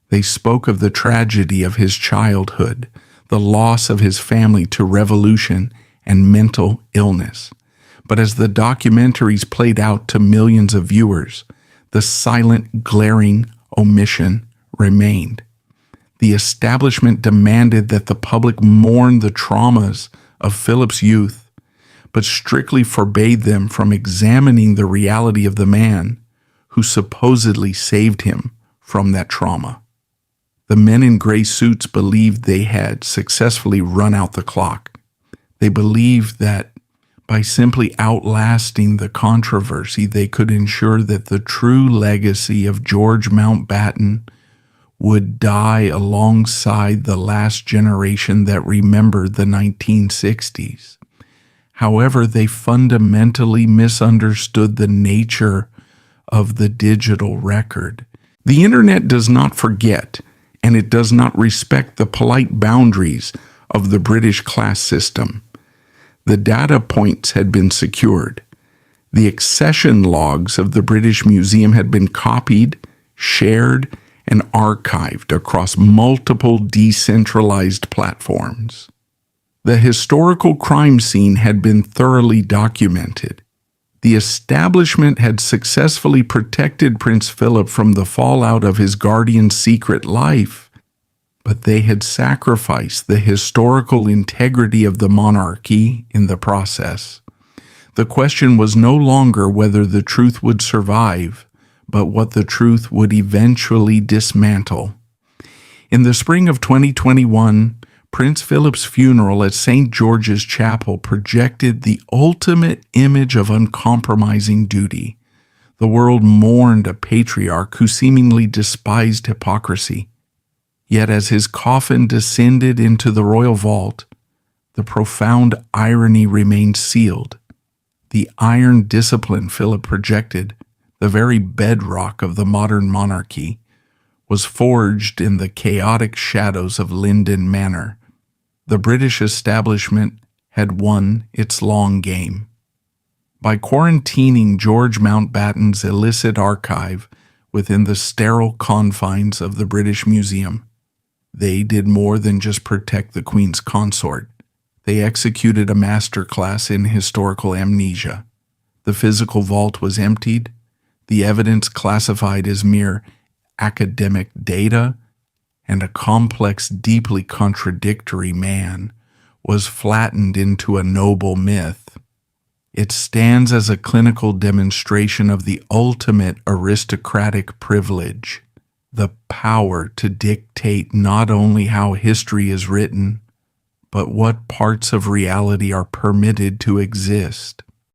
They spoke of the tragedy of his childhood, the loss of his family to revolution and mental illness. But as the documentaries played out to millions of viewers, the silent, glaring omission remained. The establishment demanded that the public mourn the traumas of Philip's youth, but strictly forbade them from examining the reality of the man who supposedly saved him from that trauma. The men in gray suits believed they had successfully run out the clock. They believed that by simply outlasting the controversy, they could ensure that the true legacy of George Mountbatten would die alongside the last generation that remembered the 1960s. However, they fundamentally misunderstood the nature of the digital record. The internet does not forget, and it does not respect the polite boundaries of the British class system. The data points had been secured. The accession logs of the British Museum had been copied, shared, and archived across multiple decentralized platforms. The historical crime scene had been thoroughly documented. The establishment had successfully protected Prince Philip from the fallout of his guardian's secret life, but they had sacrificed the historical integrity of the monarchy in the process. The question was no longer whether the truth would survive, but what the truth would eventually dismantle. In the spring of 2021, Prince Philip's funeral at St. George's Chapel projected the ultimate image of uncompromising duty. The world mourned a patriarch who seemingly despised hypocrisy. Yet as his coffin descended into the royal vault, the profound irony remained sealed. The iron discipline Philip projected, the very bedrock of the modern monarchy, was forged in the chaotic shadows of Linden Manor. The British establishment had won its long game. By quarantining George Mountbatten's illicit archive within the sterile confines of the British Museum, they did more than just protect the Queen's consort. They executed a masterclass in historical amnesia. The physical vault was emptied, the evidence classified as mere academic data, and a complex, deeply contradictory man was flattened into a noble myth. It stands as a clinical demonstration of the ultimate aristocratic privilege, the power to dictate not only how history is written, but what parts of reality are permitted to exist.